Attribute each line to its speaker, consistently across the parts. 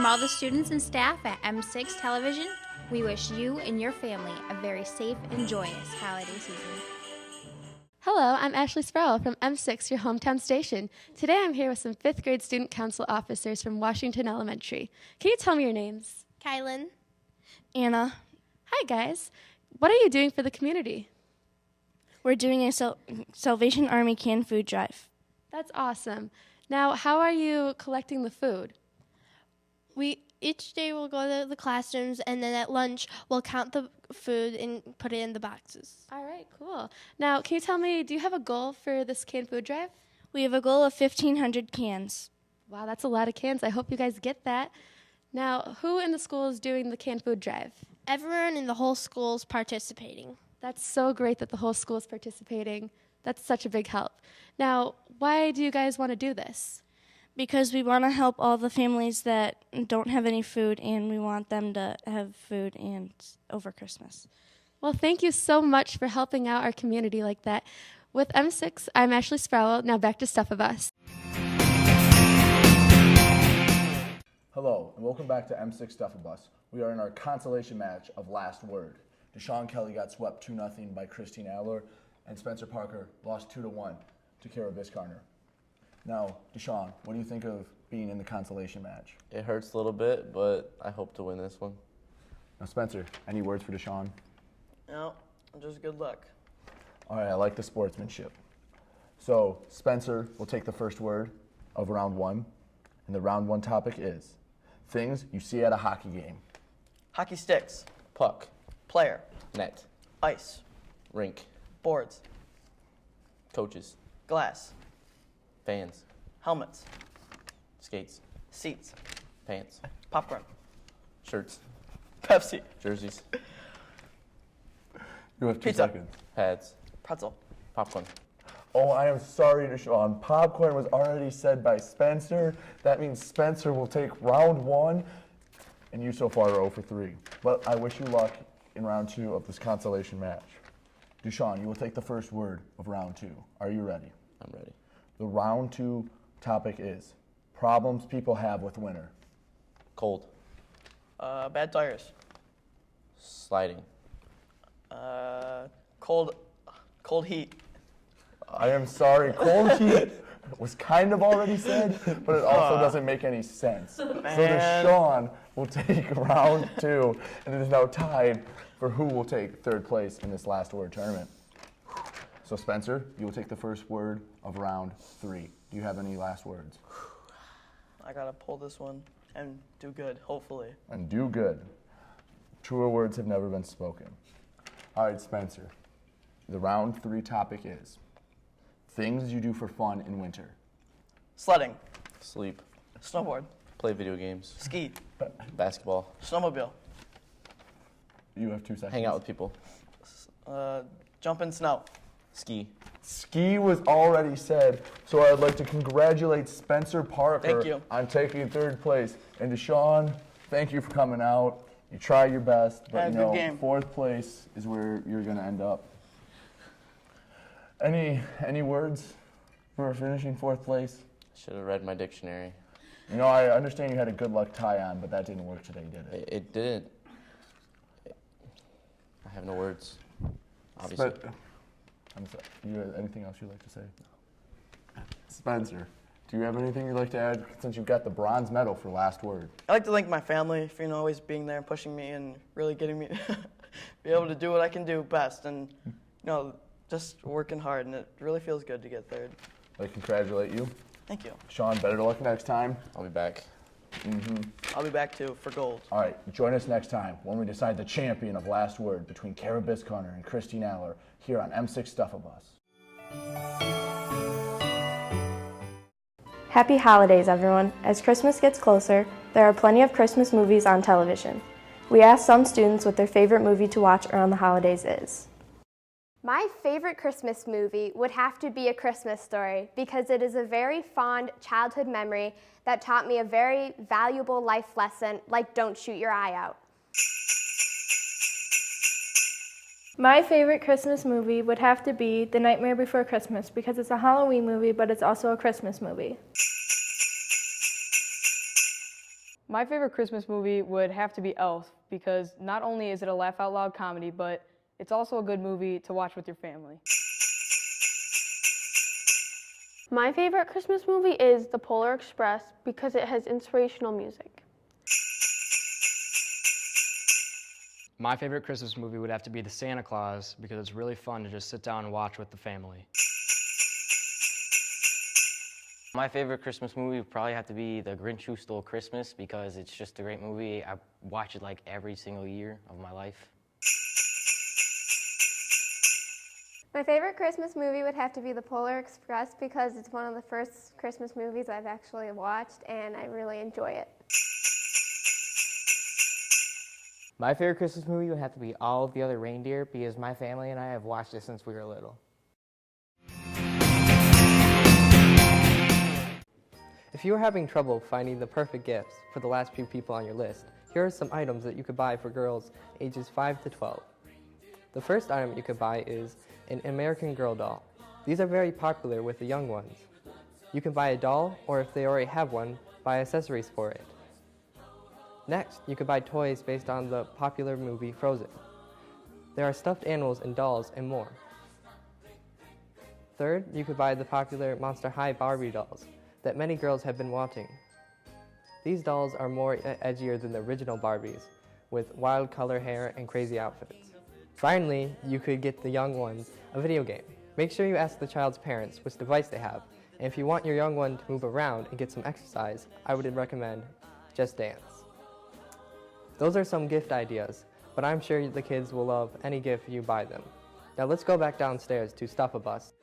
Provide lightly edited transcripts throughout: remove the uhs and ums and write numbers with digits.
Speaker 1: all the students and staff at M6 Television, we wish you and your family a very safe and joyous holiday season.
Speaker 2: Hello, I'm Ashley Sproul from M6, your hometown station. Today I'm here with some 5th grade student council officers from Washington Elementary. Can you tell me your names?
Speaker 3: Kylan.
Speaker 4: Anna.
Speaker 2: Hi, guys. What are you doing for the community?
Speaker 4: We're doing a Salvation Army canned food drive.
Speaker 2: That's awesome. Now, how are you collecting the food?
Speaker 3: Each day we'll go to the classrooms, and then at lunch we'll count the food and put it in the boxes.
Speaker 2: All right, cool. Now, can you tell me, do you have a goal for this canned food drive?
Speaker 4: We have a goal of 1,500 cans.
Speaker 2: Wow, that's a lot of cans. I hope you guys get that. Now, who in the school is doing the canned food drive?
Speaker 3: Everyone in the whole school is participating.
Speaker 2: That's so great that the whole school is participating. That's such a big help. Now, why do you guys want to do this?
Speaker 4: Because we want to help all the families that don't have any food, and we want them to have food and over Christmas.
Speaker 2: Well, thank you so much for helping out our community like that. With M6, I'm Ashley Sproul. Now back to Stuff of Us.
Speaker 5: Hello, and welcome back to M6 Stuff of Us. We are in our consolation match of Last Word. Deshaun Kelly got swept 2-0 by Christine Adler, and Spencer Parker lost 2-1 to Kara Biscarner. Now, Deshaun, what do you think of being in the consolation match?
Speaker 6: It hurts a little bit, but I hope to win this one.
Speaker 5: Now, Spencer, any words for Deshaun?
Speaker 7: No, just good luck.
Speaker 5: All right, I like the sportsmanship. So, Spencer will take the first word of round one, and the round one topic is things you see at a hockey game.
Speaker 7: Hockey sticks,
Speaker 6: Puck,
Speaker 7: player,
Speaker 6: net,
Speaker 7: ice,
Speaker 6: rink,
Speaker 7: boards,
Speaker 6: coaches,
Speaker 7: glass,
Speaker 6: fans,
Speaker 7: helmets,
Speaker 6: skates,
Speaker 7: seats,
Speaker 6: pants,
Speaker 7: popcorn,
Speaker 6: shirts,
Speaker 7: Pepsi,
Speaker 6: jerseys,
Speaker 5: You have 2
Speaker 7: Pizza.
Speaker 5: seconds.
Speaker 6: pads,
Speaker 7: pretzel.
Speaker 6: popcorn.
Speaker 5: Oh, I am sorry, Deshaun. Popcorn was already said by Spencer. That means Spencer will take round one, and you so far are 0 for 3. But I wish you luck in round 2 of this consolation match. Deshaun, you will take the first word of round 2. Are you ready?
Speaker 6: I'm ready.
Speaker 5: The round 2 topic is problems people have with winter.
Speaker 6: Cold,
Speaker 7: Bad tires.
Speaker 6: sliding,
Speaker 7: Cold heat.
Speaker 5: I am sorry, cold heat was kind of already said, but it also doesn't make any sense. So Deshaun will take round 2, and it is now tied for who will take 3rd place in this last word tournament. So Spencer, you will take the first word of round 3. Do you have any last words?
Speaker 7: I gotta pull this one and do good, hopefully.
Speaker 5: And do good. Truer words have never been spoken. All right, Spencer. The round 3 topic is things you do for fun in winter.
Speaker 7: Sledding,
Speaker 6: sleep,
Speaker 7: snowboard,
Speaker 6: play video games,
Speaker 7: ski,
Speaker 6: basketball,
Speaker 7: snowmobile,
Speaker 5: You have 2 seconds.
Speaker 6: hang out with people,
Speaker 7: jump in snow.
Speaker 6: ski.
Speaker 5: Ski was already said, so I'd like to congratulate Spencer Parker
Speaker 7: Thank you.
Speaker 5: on taking 3rd place. And Deshaun, thank you for coming out. You try your best, but
Speaker 7: Yeah, good game.
Speaker 5: 4th place is where you're going to end up. Any words for finishing 4th place?
Speaker 6: Should have read my dictionary.
Speaker 5: You know, I understand you had a good luck tie on, but that didn't work today, did it?
Speaker 6: It didn't. I have no words, obviously.
Speaker 5: I'm sorry. You have anything else you'd like to say? Spencer, do you have anything you'd like to add since you got the bronze medal for last word?
Speaker 7: I'd like to thank my family for always being there and pushing me and really getting me be able to do what I can do best, and just working hard, and it really feels good to get 3rd.
Speaker 5: I'd like to congratulate you.
Speaker 7: Thank you.
Speaker 5: Sean, better luck next time.
Speaker 6: I'll be back.
Speaker 7: I'll be back too for gold.
Speaker 5: All right, join us next time when we decide the champion of Last Word between Kara Biscarner and Christine Aller here on M6 Stuff of Us.
Speaker 8: Happy holidays, everyone. As Christmas gets closer, there are plenty of Christmas movies on television. We asked some students what their favorite movie to watch around the holidays is.
Speaker 9: My favorite Christmas movie would have to be A Christmas Story because it is a very fond childhood memory that taught me a very valuable life lesson like don't shoot your eye out.
Speaker 10: My favorite Christmas movie would have to be The Nightmare Before Christmas because it's a Halloween movie, but it's also a Christmas movie.
Speaker 11: My favorite Christmas movie would have to be Elf because not only is it a laugh-out-loud comedy, but it's also a good movie to watch with your family.
Speaker 10: My favorite Christmas movie is The Polar Express because it has inspirational music.
Speaker 12: My favorite Christmas movie would have to be The Santa Claus because it's really fun to just sit down and watch with the family.
Speaker 13: My favorite Christmas movie would probably have to be The Grinch Who Stole Christmas because it's just a great movie. I watch it like every single year of my life.
Speaker 9: My favorite Christmas movie would have to be The Polar Express because it's one of the first Christmas movies I've actually watched and I really enjoy it.
Speaker 14: My favorite Christmas movie would have to be All of the Other Reindeer because my family and I have watched it since we were little. If you are having trouble finding the perfect gifts for the last few people on your list, here are some items that you could buy for girls ages 5 to 12. The first item you could buy is an American Girl doll. These are very popular with the young ones. You can buy a doll, or if they already have one, buy accessories for it. Next, you could buy toys based on the popular movie Frozen. There are stuffed animals and dolls and more. Third, you could buy the popular Monster High Barbie dolls that many girls have been wanting. These dolls are more edgier than the original Barbies, with wild color hair and crazy outfits. Finally, you could get the young ones a video game. Make sure you ask the child's parents which device they have, and if you want your young one to move around and get some exercise, I would recommend Just Dance. Those are some gift ideas, but I'm sure the kids will love any gift you buy them. Now let's go back downstairs to Stuff a Bus.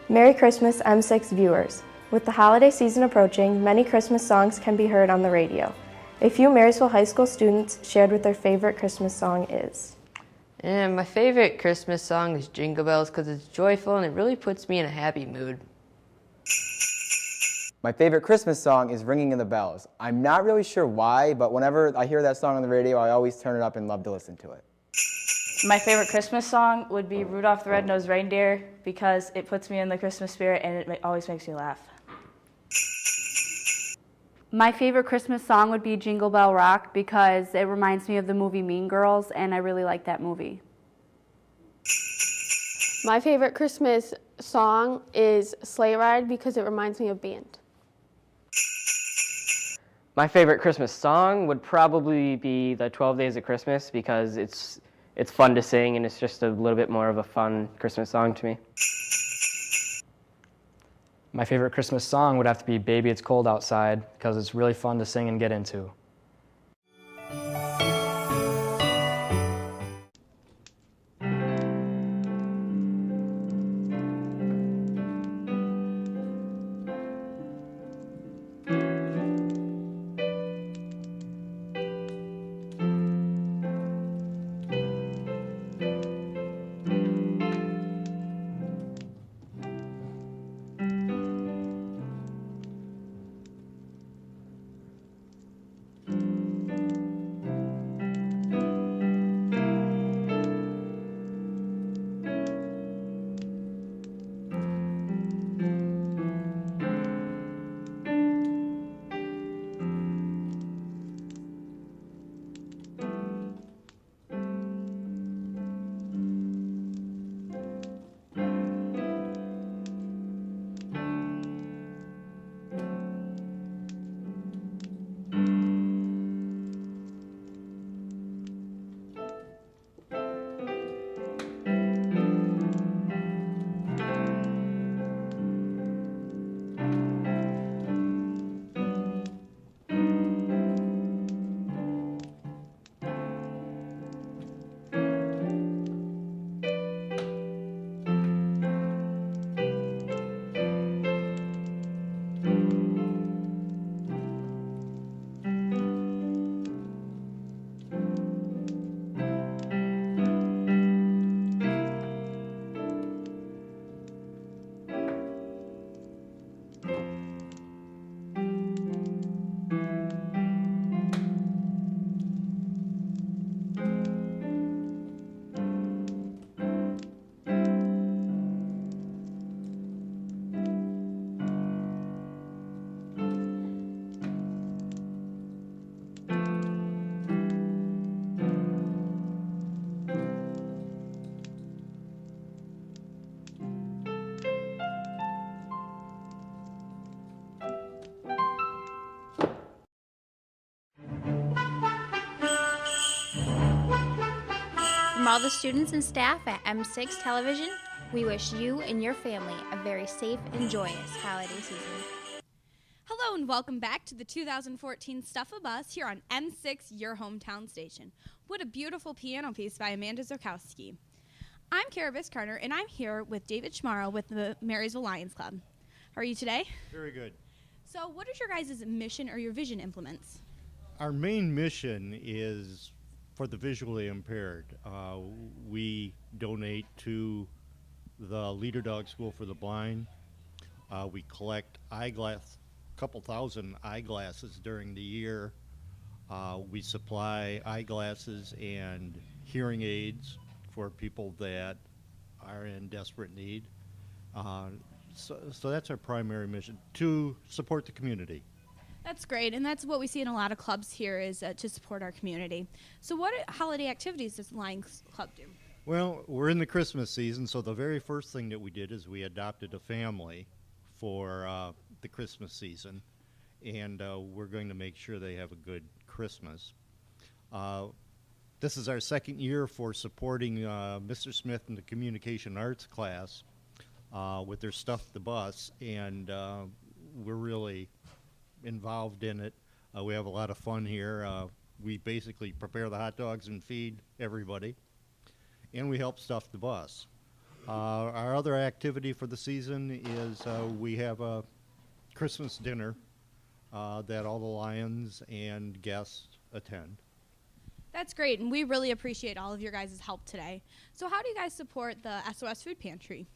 Speaker 8: Merry Christmas, M6 viewers. With the holiday season approaching, many Christmas songs can be heard on the radio. A few Marysville High School students shared what their favorite Christmas song is.
Speaker 15: And my favorite Christmas song is Jingle Bells because it's joyful and it really puts me in a happy mood.
Speaker 16: My favorite Christmas song is Ringing in the Bells. I'm not really sure why, but whenever I hear that song on the radio, I always turn it up and love to listen to it.
Speaker 17: My favorite Christmas song would be Rudolph the Red-Nosed Reindeer because it puts me in the Christmas spirit and it always makes me laugh.
Speaker 18: My favorite Christmas song would be Jingle Bell Rock because it reminds me of the movie Mean Girls and I really like that movie.
Speaker 10: My favorite Christmas song is Sleigh Ride because it reminds me of band.
Speaker 19: My favorite Christmas song would probably be the 12 Days of Christmas because it's fun to sing and it's just a little bit more of a fun Christmas song to me.
Speaker 12: My favorite Christmas song would have to be Baby It's Cold Outside because it's really fun to sing and get into.
Speaker 1: all the students and staff at M6 Television, we wish you and your family a very safe and joyous holiday season.
Speaker 20: Hello and welcome back to the 2014 Stuff of Us here on M6, your hometown station. What a beautiful piano piece by Amanda Zurkowski. I'm Kara Carter, and I'm here with David Schmarl with the Marysville Lions Club. How are you today?
Speaker 21: Very good.
Speaker 20: So what is your guys' mission or your vision implements?
Speaker 21: Our main mission is for the visually impaired. We donate to the Leader Dog School for the Blind. We collect couple thousand eyeglasses during the year. We supply eyeglasses and hearing aids for people that are in desperate need. So that's our primary mission, to support the community.
Speaker 20: That's great, and that's what we see in a lot of clubs here is to support our community. So what holiday activities does the Lions Club do?
Speaker 21: Well, we're in the Christmas season, so the very first thing that we did is we adopted a family for the Christmas season, and we're going to make sure they have a good Christmas. This is our second year for supporting Mr. Smith in the communication arts class with their Stuff the Bus, and we're really involved in it. We have a lot of fun here. We basically prepare the hot dogs and feed everybody, and we help stuff the bus. Our other activity for the season is we have a Christmas dinner that all the Lions and guests attend.
Speaker 20: That's great, and we really appreciate all of your guys' help today. So how do you guys support the SOS Food Pantry?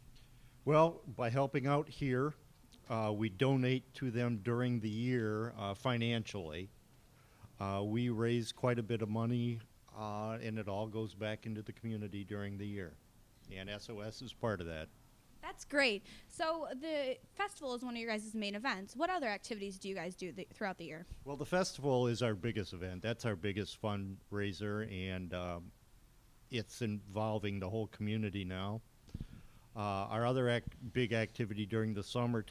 Speaker 21: Well, by helping out here, we donate to them during the year financially. We raise quite a bit of money, and it all goes back into the community during the year. And SOS is part of that.
Speaker 20: That's great. So the festival is one of your guys' main events. What other activities do you guys do throughout the year?
Speaker 21: Well, the festival is our biggest event. That's our biggest fundraiser, and it's involving the whole community now. Our other big activity during the summer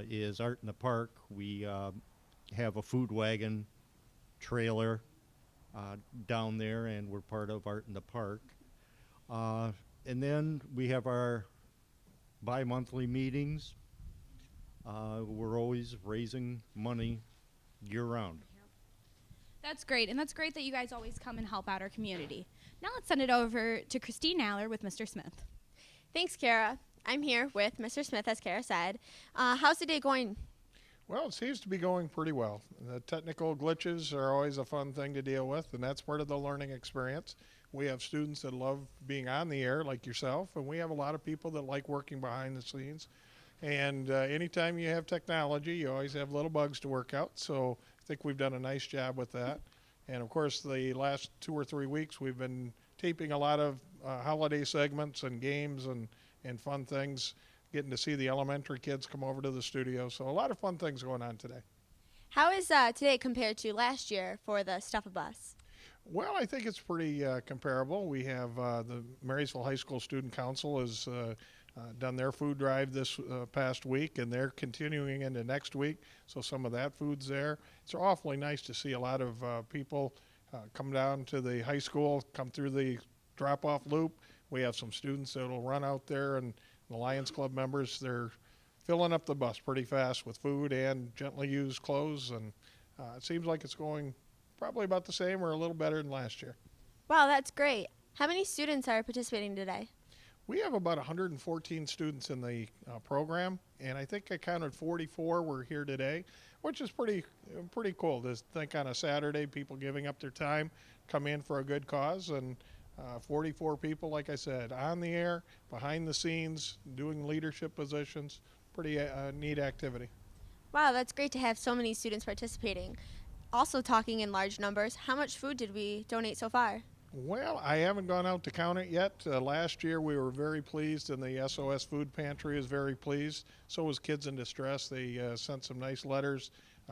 Speaker 21: is Art in the Park. We have a food wagon trailer down there, and we're part of Art in the Park. And then we have our bi-monthly meetings. We're always raising money year-round.
Speaker 20: That's great, and that's great that you guys always come and help out our community. Now let's send it over to Christine Naller with Mr. Smith.
Speaker 22: Thanks, Kara. I'm here with Mr. Smith, as Kara said. How's the day going?
Speaker 23: Well, it seems to be going pretty well. The technical glitches are always a fun thing to deal with, and that's part of the learning experience. We have students that love being on the air, like yourself, and we have a lot of people that like working behind the scenes. And anytime you have technology, you always have little bugs to work out, so I think we've done a nice job with that. And, of course, the last 2 or 3 weeks, we've been taping a lot of holiday segments and games and fun things, getting to see the elementary kids come over to the studio. So a lot of fun things going on today.
Speaker 22: How is today compared to last year for the Stuff a Bus?
Speaker 23: Well, I think it's pretty comparable. We have the Marysville High School Student Council has done their food drive this past week, and they're continuing into next week. So some of that food's there. It's awfully nice to see a lot of people come down to the high school, come through the drop-off loop. We have some students that will run out there, and the Lions Club members, they're filling up the bus pretty fast with food and gently used clothes, and it seems like it's going probably about the same or a little better than last year.
Speaker 22: Wow, that's great. How many students are participating today?
Speaker 23: We have about 114 students in the program, and I think I counted 44 were here today, which is pretty cool to think on a Saturday, people giving up their time, come in for a good cause, and 44 people, like I said, on the air, behind the scenes, doing leadership positions. Pretty neat activity.
Speaker 22: Wow, that's great to have so many students participating. Also talking in large numbers, how much food did we donate so far?
Speaker 23: Well, I haven't gone out to count it yet. Last year we were very pleased, and the SOS Food Pantry is very pleased. So was Kids in Distress. They sent some nice letters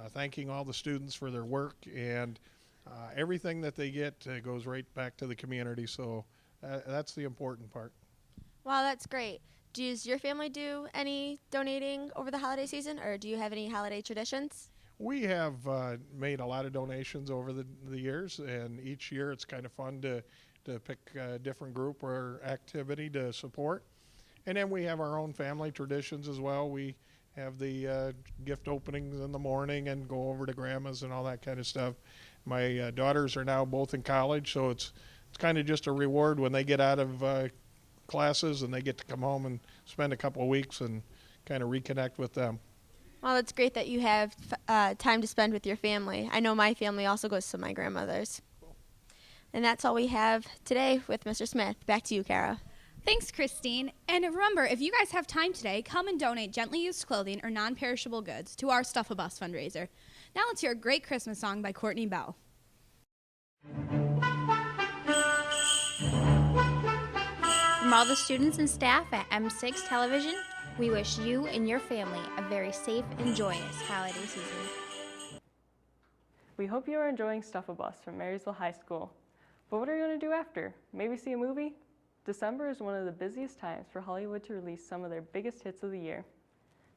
Speaker 23: thanking all the students for their work, and everything that they get goes right back to the community. So that's the important part.
Speaker 22: Wow, that's great. Does your family do any donating over the holiday season, or do you have any holiday traditions?
Speaker 23: We have made a lot of donations over the years, and each year it's kind of fun to to pick a different group or activity to support. And then we have our own family traditions as well. We have the gift openings in the morning and go over to grandma's and all that kind of stuff. My daughters are now both in college, so it's kind of just a reward when they get out of classes and they get to come home and spend a couple of weeks and kind of reconnect with them.
Speaker 22: Well, it's great that you have time to spend with your family. I know my family also goes to my grandmother's. And that's all we have today with Mr. Smith. Back to you, Kara.
Speaker 20: Thanks, Christine. And remember, if you guys have time today, come and donate gently used clothing or non-perishable goods to our Stuff a Bus fundraiser. Now let's hear a great Christmas song by Courtney Bell.
Speaker 1: From all the students and staff at M6 Television, we wish you and your family a very safe and joyous holiday season.
Speaker 2: We hope you are enjoying Stuff a Bus from Marysville High School. But what are you going to do after? Maybe see a movie? December is one of the busiest times for Hollywood to release some of their biggest hits of the year.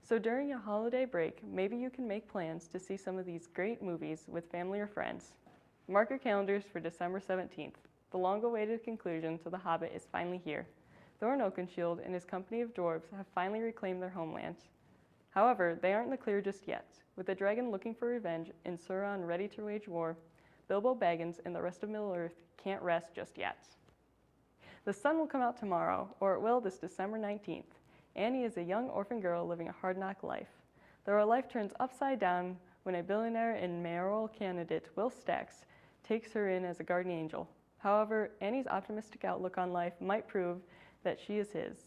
Speaker 2: So during a holiday break, maybe you can make plans to see some of these great movies with family or friends. Mark your calendars for December 17th. The long-awaited conclusion to The Hobbit is finally here. Thorin Oakenshield and his company of dwarves have finally reclaimed their homeland. However, they aren't in the clear just yet. With the dragon looking for revenge and Sauron ready to wage war, Bilbo Baggins and the rest of Middle-earth can't rest just yet. The sun will come out tomorrow, or it will this December 19th. Annie is a young orphan girl living a hard-knock life. Their life turns upside down when a billionaire and mayoral candidate, Will Stacks, takes her in as a guardian angel. However, Annie's optimistic outlook on life might prove that she is his.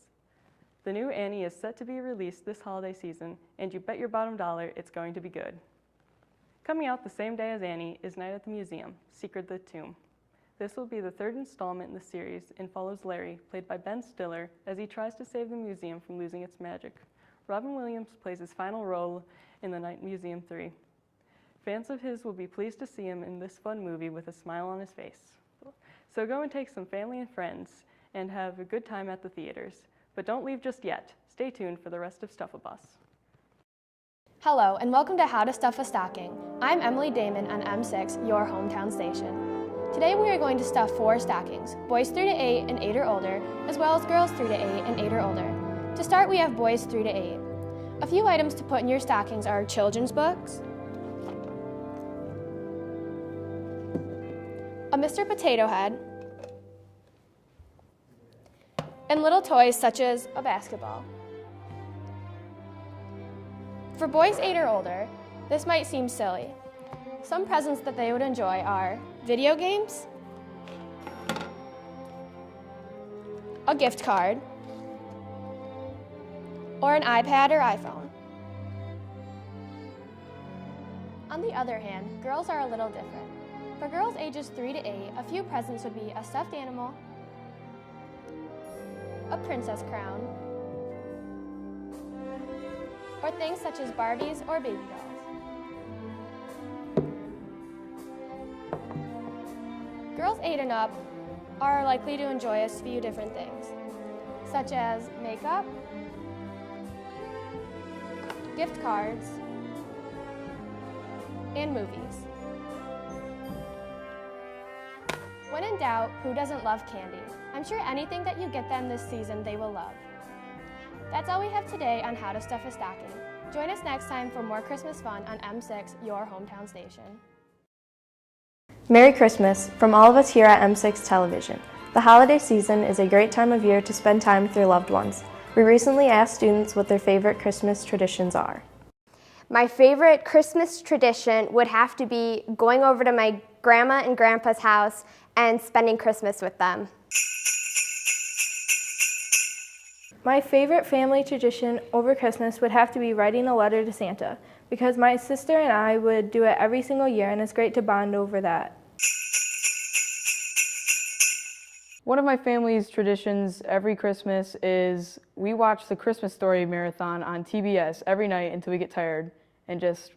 Speaker 2: The new Annie is set to be released this holiday season, and you bet your bottom dollar it's going to be good. Coming out the same day as Annie is Night at the Museum, Secret of the Tomb. This will be the third installment in the series and follows Larry, played by Ben Stiller, as he tries to save the museum from losing its magic. Robin Williams plays his final role in The Night Museum 3. Fans of his will be pleased to see him in this fun movie with a smile on his face. So go and take some family and friends and have a good time at the theaters. But don't leave just yet. Stay tuned for the rest of Stuff a Bus.
Speaker 8: Hello, and welcome to How to Stuff a Stocking. I'm Emily Damon on M6, your hometown station. Today we are going to stuff 4 stockings, boys 3 to 8 and 8 or older, as well as girls 3 to 8 and 8 or older. To start, we have boys 3 to 8. A few items to put in your stockings are children's books, a Mr. Potato Head, and little toys such as a basketball. For boys 8 or older, this might seem silly. Some presents that they would enjoy are video games, a gift card, or an iPad or iPhone. On the other hand, girls are a little different. For girls ages 3 to 8, a few presents would be a stuffed animal, a princess crown, or things such as Barbies or baby dolls. Girls 8 and up are likely to enjoy a few different things, such as makeup, gift cards, and movies. When in doubt, who doesn't love candy? I'm sure anything that you get them this season they will love. That's all we have today on How to Stuff a Stocking. Join us next time for more Christmas fun on M6, your hometown station. Merry Christmas from all of us here at M6 Television. The holiday season is a great time of year to spend time with your loved ones. We recently asked students what their favorite Christmas traditions are.
Speaker 9: My favorite Christmas tradition would have to be going over to my grandma and grandpa's house and spending Christmas with them.
Speaker 10: My favorite family tradition over Christmas would have to be writing a letter to Santa, because my sister and I would do it every single year, and it's great to bond over that.
Speaker 11: One of my family's traditions every Christmas is we watch the Christmas Story marathon on TBS every night until we get tired and just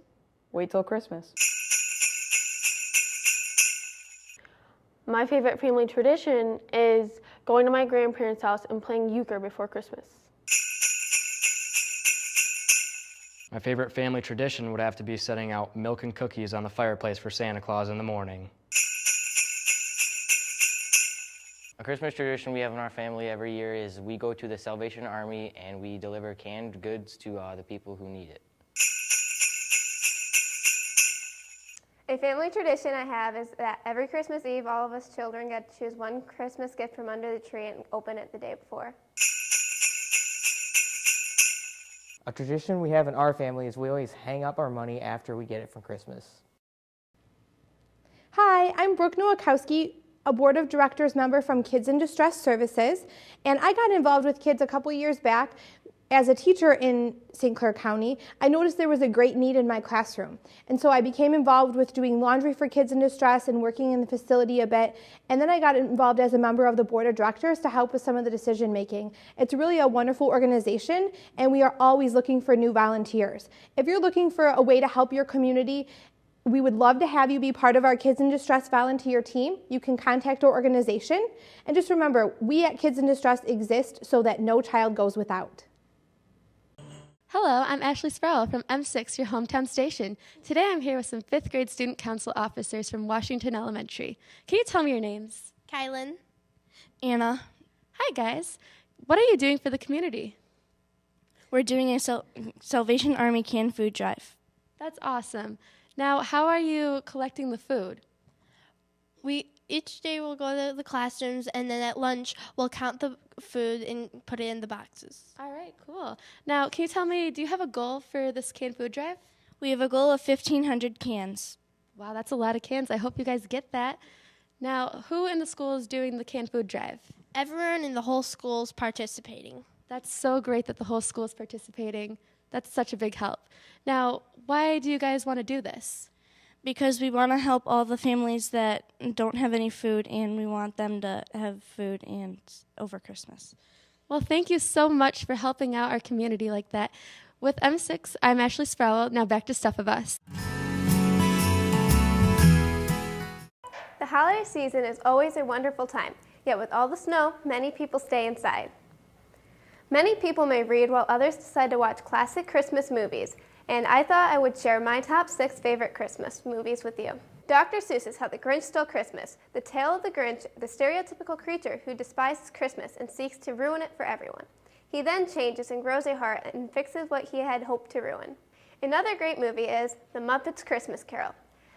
Speaker 11: wait till Christmas.
Speaker 3: My favorite family tradition is going to my grandparents' house and playing euchre before Christmas.
Speaker 12: My favorite family tradition would have to be setting out milk and cookies on the fireplace for Santa Claus in the morning.
Speaker 13: A Christmas tradition we have in our family every year is we go to the Salvation Army and we deliver canned goods to the people who need it.
Speaker 9: A family tradition I have is that every Christmas Eve, all of us children get to choose one Christmas gift from under the tree and open it the day before.
Speaker 4: A tradition we have in our family is we always hang up our money after we get it from Christmas.
Speaker 6: Hi, I'm Brooke Nowakowski, a Board of Directors member from Kids in Distress Services, and I got involved with kids a couple years back. As a teacher in St. Clair County, I noticed there was a great need in my classroom, and so I became involved with doing laundry for kids in distress and working in the facility a bit, and then I got involved as a member of the Board of Directors to help with some of the decision making. It's really a wonderful organization, and we are always looking for new volunteers. If you're looking for a way to help your community, we would love to have you be part of our Kids in Distress volunteer team. You can contact our organization. And just remember, we at Kids in Distress exist so that no child goes without.
Speaker 7: Hello, I'm Ashley Sproul from M6, your hometown station. Today I'm here with some 5th grade student council officers from Washington Elementary. Can you tell me your names?
Speaker 22: Kylan.
Speaker 7: Anna. Hi, guys. What are you doing for the community?
Speaker 24: We're doing a Salvation Army canned food drive.
Speaker 7: That's awesome. Now, how are you collecting the food?
Speaker 22: Each day we'll go to the classrooms, and then at lunch we'll count the food and put it in the boxes.
Speaker 7: All right, cool. Now, can you tell me, do you have a goal for this canned food drive?
Speaker 24: We have a goal of 1,500 cans.
Speaker 7: Wow, that's a lot of cans. I hope you guys get that. Now, who in the school is doing the canned food drive?
Speaker 22: Everyone in the whole school is participating.
Speaker 7: That's so great that the whole school is participating. That's such a big help. Now, why do you guys want to do this?
Speaker 24: Because we want to help all the families that don't have any food, and we want them to have food and over Christmas.
Speaker 7: Well, thank you so much for helping out our community like that. With M6, I'm Ashley Sproul. Now back to Stuff of Us.
Speaker 9: The holiday season is always a wonderful time, yet with all the snow, many people stay inside. Many people may read while others decide to watch classic Christmas movies, and I thought I would share my top 6 favorite Christmas movies with you. Dr. Seuss's How the Grinch Stole Christmas, the tale of the Grinch, the stereotypical creature who despises Christmas and seeks to ruin it for everyone. He then changes and grows a heart and fixes what he had hoped to ruin. Another great movie is The Muppets Christmas Carol.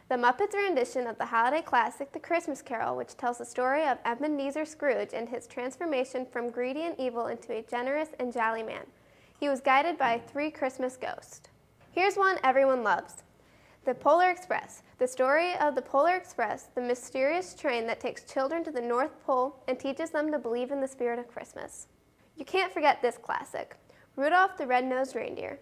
Speaker 9: The Muppets' rendition of the holiday classic The Christmas Carol, which tells the story of Ebenezer Scrooge and his transformation from greedy and evil into a generous and jolly man. He was guided by 3 Christmas ghosts. Here's one everyone loves. The Polar Express, the story of the Polar Express, the mysterious train that takes children to the North Pole and teaches them to believe in the spirit of Christmas. You can't forget this classic, Rudolph the Red-Nosed Reindeer.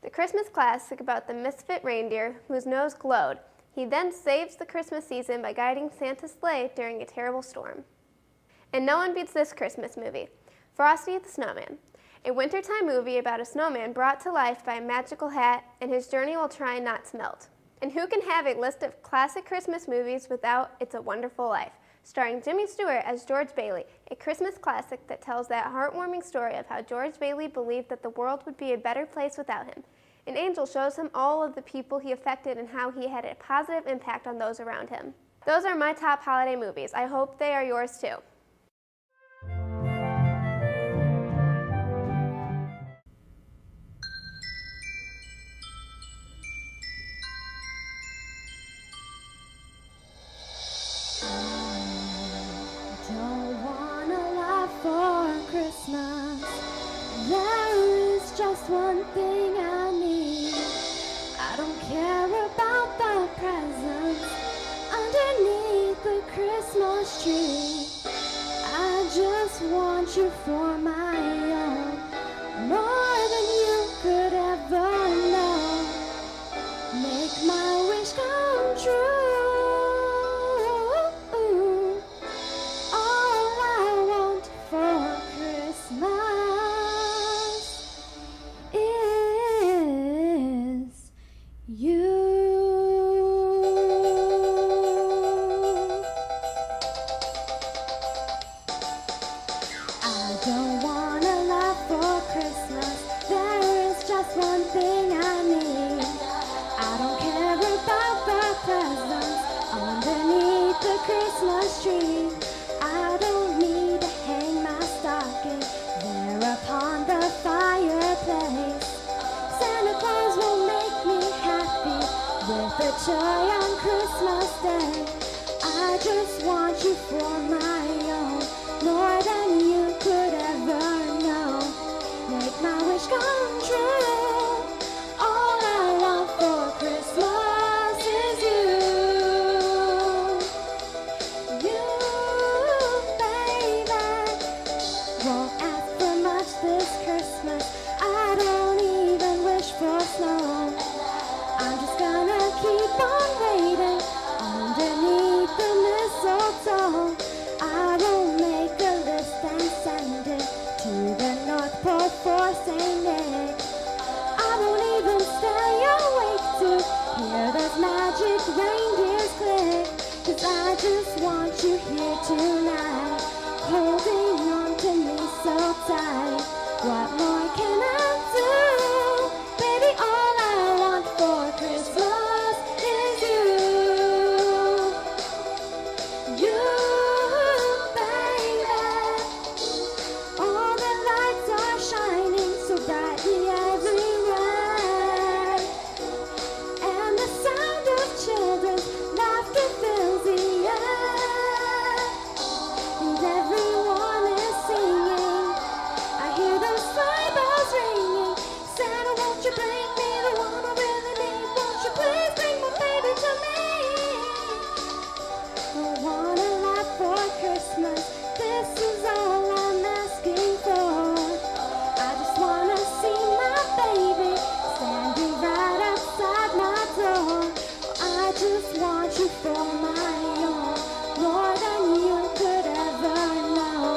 Speaker 9: The Christmas classic about the misfit reindeer whose nose glowed. He then saves the Christmas season by guiding Santa's sleigh during a terrible storm. And no one beats this Christmas movie, Frosty the Snowman. A wintertime movie about a snowman brought to life by a magical hat and his journey while trying not to melt. And who can have a list of classic Christmas movies without It's a Wonderful Life, starring Jimmy Stewart as George Bailey, a Christmas classic that tells that heartwarming story of how George Bailey believed that the world would be a better place without him. An angel shows him all of the people he affected and how he had a positive impact on those around him. Those are my top holiday movies. I hope they are yours too.
Speaker 25: Don't want a lot for Christmas. There is just one thing I need. I don't care about the presents underneath the Christmas tree. I just want you for my own, more than you could ever know. Make my wish come true. joy on Christmas Day. I just want you for my own, more than you could ever know. Make my wish come true. All I want for Christmas is you. You, baby. Won't ask for much this Christmas. I don't even wish for snow. I'm just gonna keep on waiting underneath the mistletoe. I will make a list and send it to the North Pole for St. Nick. I won't even stay awake to hear those magic reindeers click. 'Cause I just want you here tonight, holding on to me so tight. What more can I do? Baby, all I want for Christmas is you. You, baby. All the lights are shining so brightly everywhere, and the sound of children's laughter fills the air, and everyone is singing. I hear those sleigh bells ringing. Santa, won't you bring me the one I really need? Won't you please bring my baby to me? I want a lot for Christmas. This is all I'm asking for. I just wanna see my baby standing right outside my door. I just want you for my own, more than you could ever know.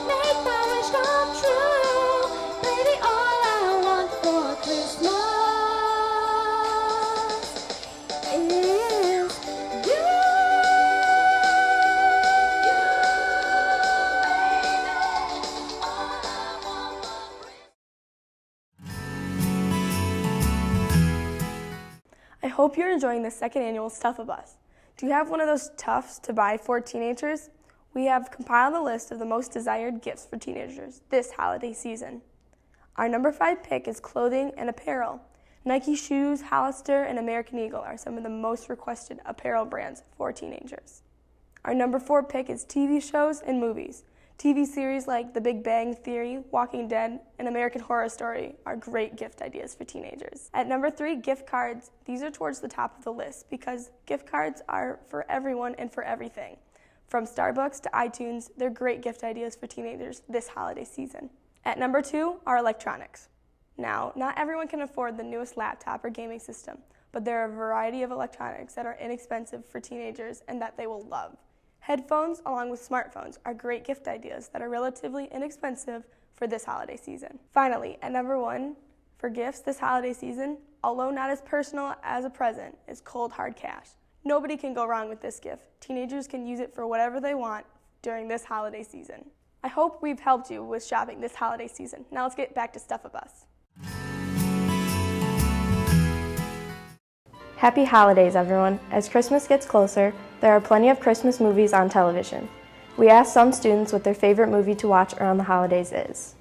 Speaker 25: Make my wish come true. Baby, all I want for Christmas is you.
Speaker 5: I hope you're enjoying the second annual Stuff-A-Bus. Do you have one of those tufts to buy for teenagers? We have compiled a list of the most desired gifts for teenagers this holiday season. Our number 5 pick is clothing and apparel. Nike shoes, Hollister, and American Eagle are some of the most requested apparel brands for teenagers. Our number 4 pick is TV shows and movies. TV series like The Big Bang Theory, Walking Dead, and American Horror Story are great gift ideas for teenagers. At number 3, gift cards. These are towards the top of the list because gift cards are for everyone and for everything. From Starbucks to iTunes, they're great gift ideas for teenagers this holiday season. At number 2 are electronics. Now, not everyone can afford the newest laptop or gaming system, but there are a variety of electronics that are inexpensive for teenagers and that they will love. Headphones, along with smartphones, are great gift ideas that are relatively inexpensive for this holiday season. Finally, at number 1, for gifts this holiday season, although not as personal as a present, is cold hard cash. Nobody can go wrong with this gift. Teenagers can use it for whatever they want during this holiday season. I hope we've helped you with shopping this holiday season. Now let's get back to Stuff-A-Bus.
Speaker 10: Happy holidays, everyone. As Christmas gets closer, there are plenty of Christmas movies on television. We asked some students what their favorite movie to watch around the holidays is.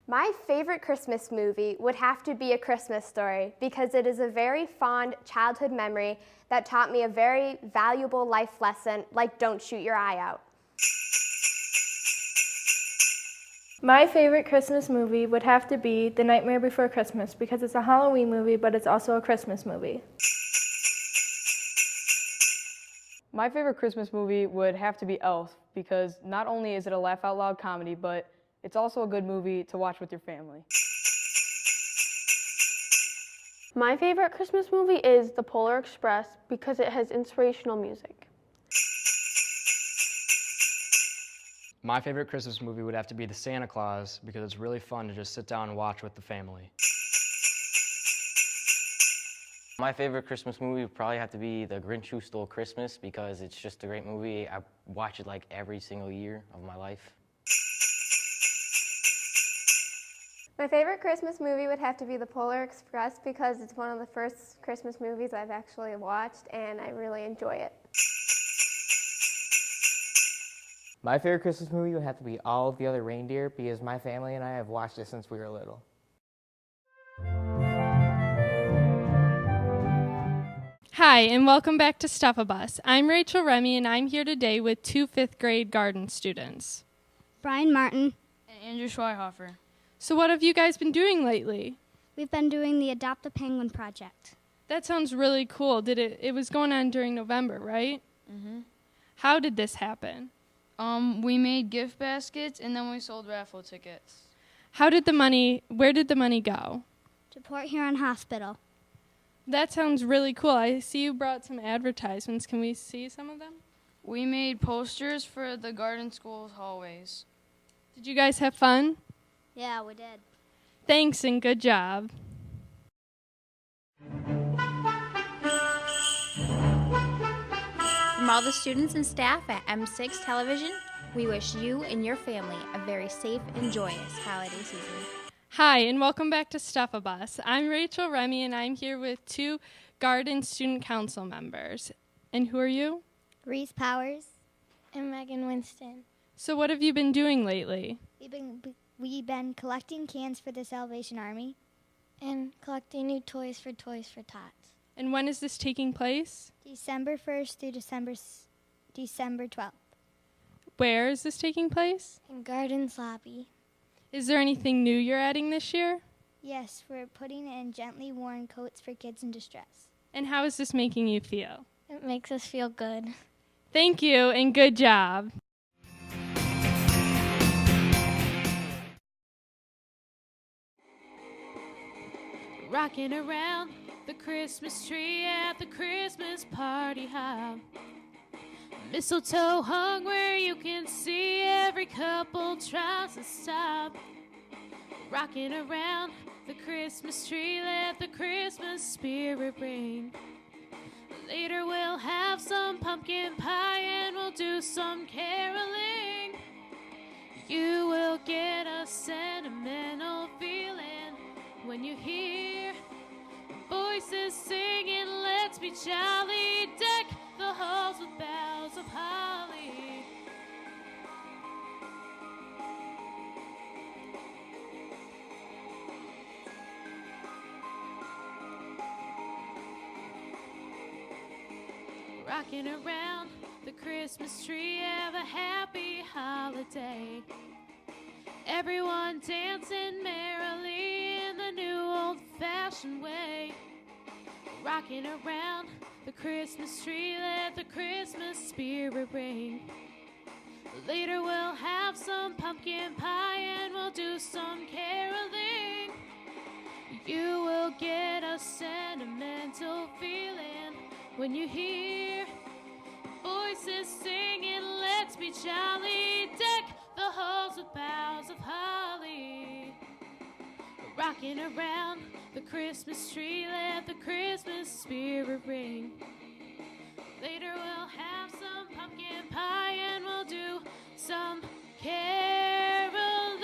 Speaker 9: My favorite Christmas movie would have to be A Christmas Story because it is a very fond childhood memory that taught me a very valuable life lesson like don't shoot your eye out.
Speaker 10: My favorite Christmas movie would have to be The Nightmare Before Christmas because it's a Halloween movie, but it's also a Christmas movie.
Speaker 11: My favorite Christmas movie would have to be Elf because not only is it a laugh out loud comedy, but it's also a good movie to watch with your family.
Speaker 3: My favorite Christmas movie is The Polar Express because it has inspirational music.
Speaker 12: My favorite Christmas movie would have to be The Santa Claus because it's really fun to just sit down and watch with the family.
Speaker 13: My favorite Christmas movie would probably have to be The Grinch Who Stole Christmas because it's just a great movie. I watch it like every single year of my life.
Speaker 9: My favorite Christmas movie would have to be The Polar Express because it's one of the first Christmas movies I've actually watched and I really enjoy it.
Speaker 4: My favorite Christmas movie would have to be All of the Other Reindeer because my family and I have watched it since we were little.
Speaker 14: Hi, and welcome back to Stuff a Bus. I'm Rachel Remy, and I'm here today with two fifth-grade garden students.
Speaker 15: Brian Martin.
Speaker 16: And Andrew Schweihofer.
Speaker 14: So what have you guys been doing lately?
Speaker 15: We've been doing the Adopt a Penguin project.
Speaker 14: That sounds really cool. It was going on during November, right?
Speaker 16: Mm-hmm.
Speaker 14: How did this happen?
Speaker 16: We made gift baskets, and then we sold raffle tickets.
Speaker 14: Where did the money go?
Speaker 15: To Port Huron Hospital.
Speaker 14: That sounds really cool. I see you brought some advertisements. Can we see some of them?
Speaker 16: We made posters for the garden school's hallways.
Speaker 14: Did you guys have fun?
Speaker 15: Yeah, we did.
Speaker 14: Thanks and good job.
Speaker 1: From all the students and staff at M6 Television, we wish you and your family a very safe and joyous holiday season.
Speaker 14: Hi, and welcome back to Stuff a Bus. I'm Rachel Remy, and I'm here with two Garden Student Council members. And who are you?
Speaker 15: Reese Powers and Megan Winston.
Speaker 14: So what have you been doing lately?
Speaker 15: We've been collecting cans for the Salvation Army and collecting new toys for Tots.
Speaker 14: And when is this taking place?
Speaker 15: December 1st through December 12th.
Speaker 14: Where is this taking place?
Speaker 15: In Gardens Lobby.
Speaker 14: Is there anything new you're adding this year?
Speaker 15: Yes, we're putting in gently worn coats for kids in distress.
Speaker 14: And how is this making you feel?
Speaker 15: It makes us feel good.
Speaker 14: Thank you, and good job.
Speaker 17: Rocking around the Christmas tree at the Christmas party hop. Mistletoe hung where you can see every couple tries to stop. Rocking around the Christmas tree, let the Christmas spirit ring. Later we'll have some pumpkin pie and we'll do some caroling. You will get a sentimental feeling when you hear voices singing, let's be jolly, deck the halls with boughs of holly. Rocking around the Christmas tree, have a happy holiday. Everyone dancing merrily in the new old-fashioned way. Rocking around the Christmas tree, let the Christmas spirit ring. Later we'll have some pumpkin pie and we'll do some caroling. You will get a sentimental feeling when you hear voices singing, let's be jolly, deck the halls with boughs of holly. Rocking around the Christmas tree, let the Christmas spirit ring. Later we'll have some pumpkin pie and we'll do some caroling.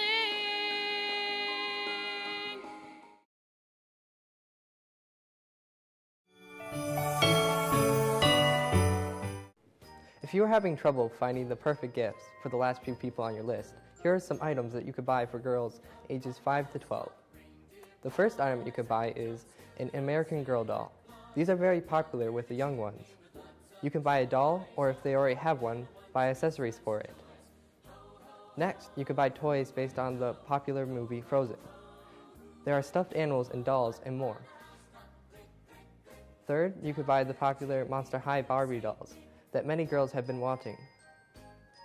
Speaker 18: If you are having trouble finding the perfect gifts for the last few people on your list, here are some items that you could buy for girls ages 5 to 12. The first item you could buy is an American Girl doll. These are very popular with the young ones. You can buy a doll, or if they already have one, buy accessories for it. Next, you could buy toys based on the popular movie Frozen. There are stuffed animals and dolls and more. Third, you could buy the popular Monster High Barbie dolls that many girls have been wanting.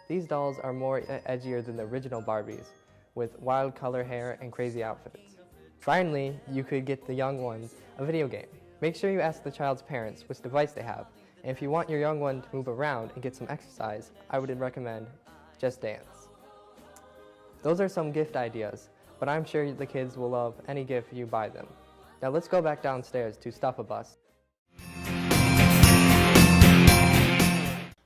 Speaker 18: These dolls are more edgier than the original Barbies, with wild color hair and crazy outfits. Finally, you could get the young ones a video game. Make sure you ask the child's parents which device they have, and if you want your young one to move around and get some exercise, I would recommend Just Dance. Those are some gift ideas, but I'm sure the kids will love any gift you buy them. Now let's go back downstairs to Stuff a Bus.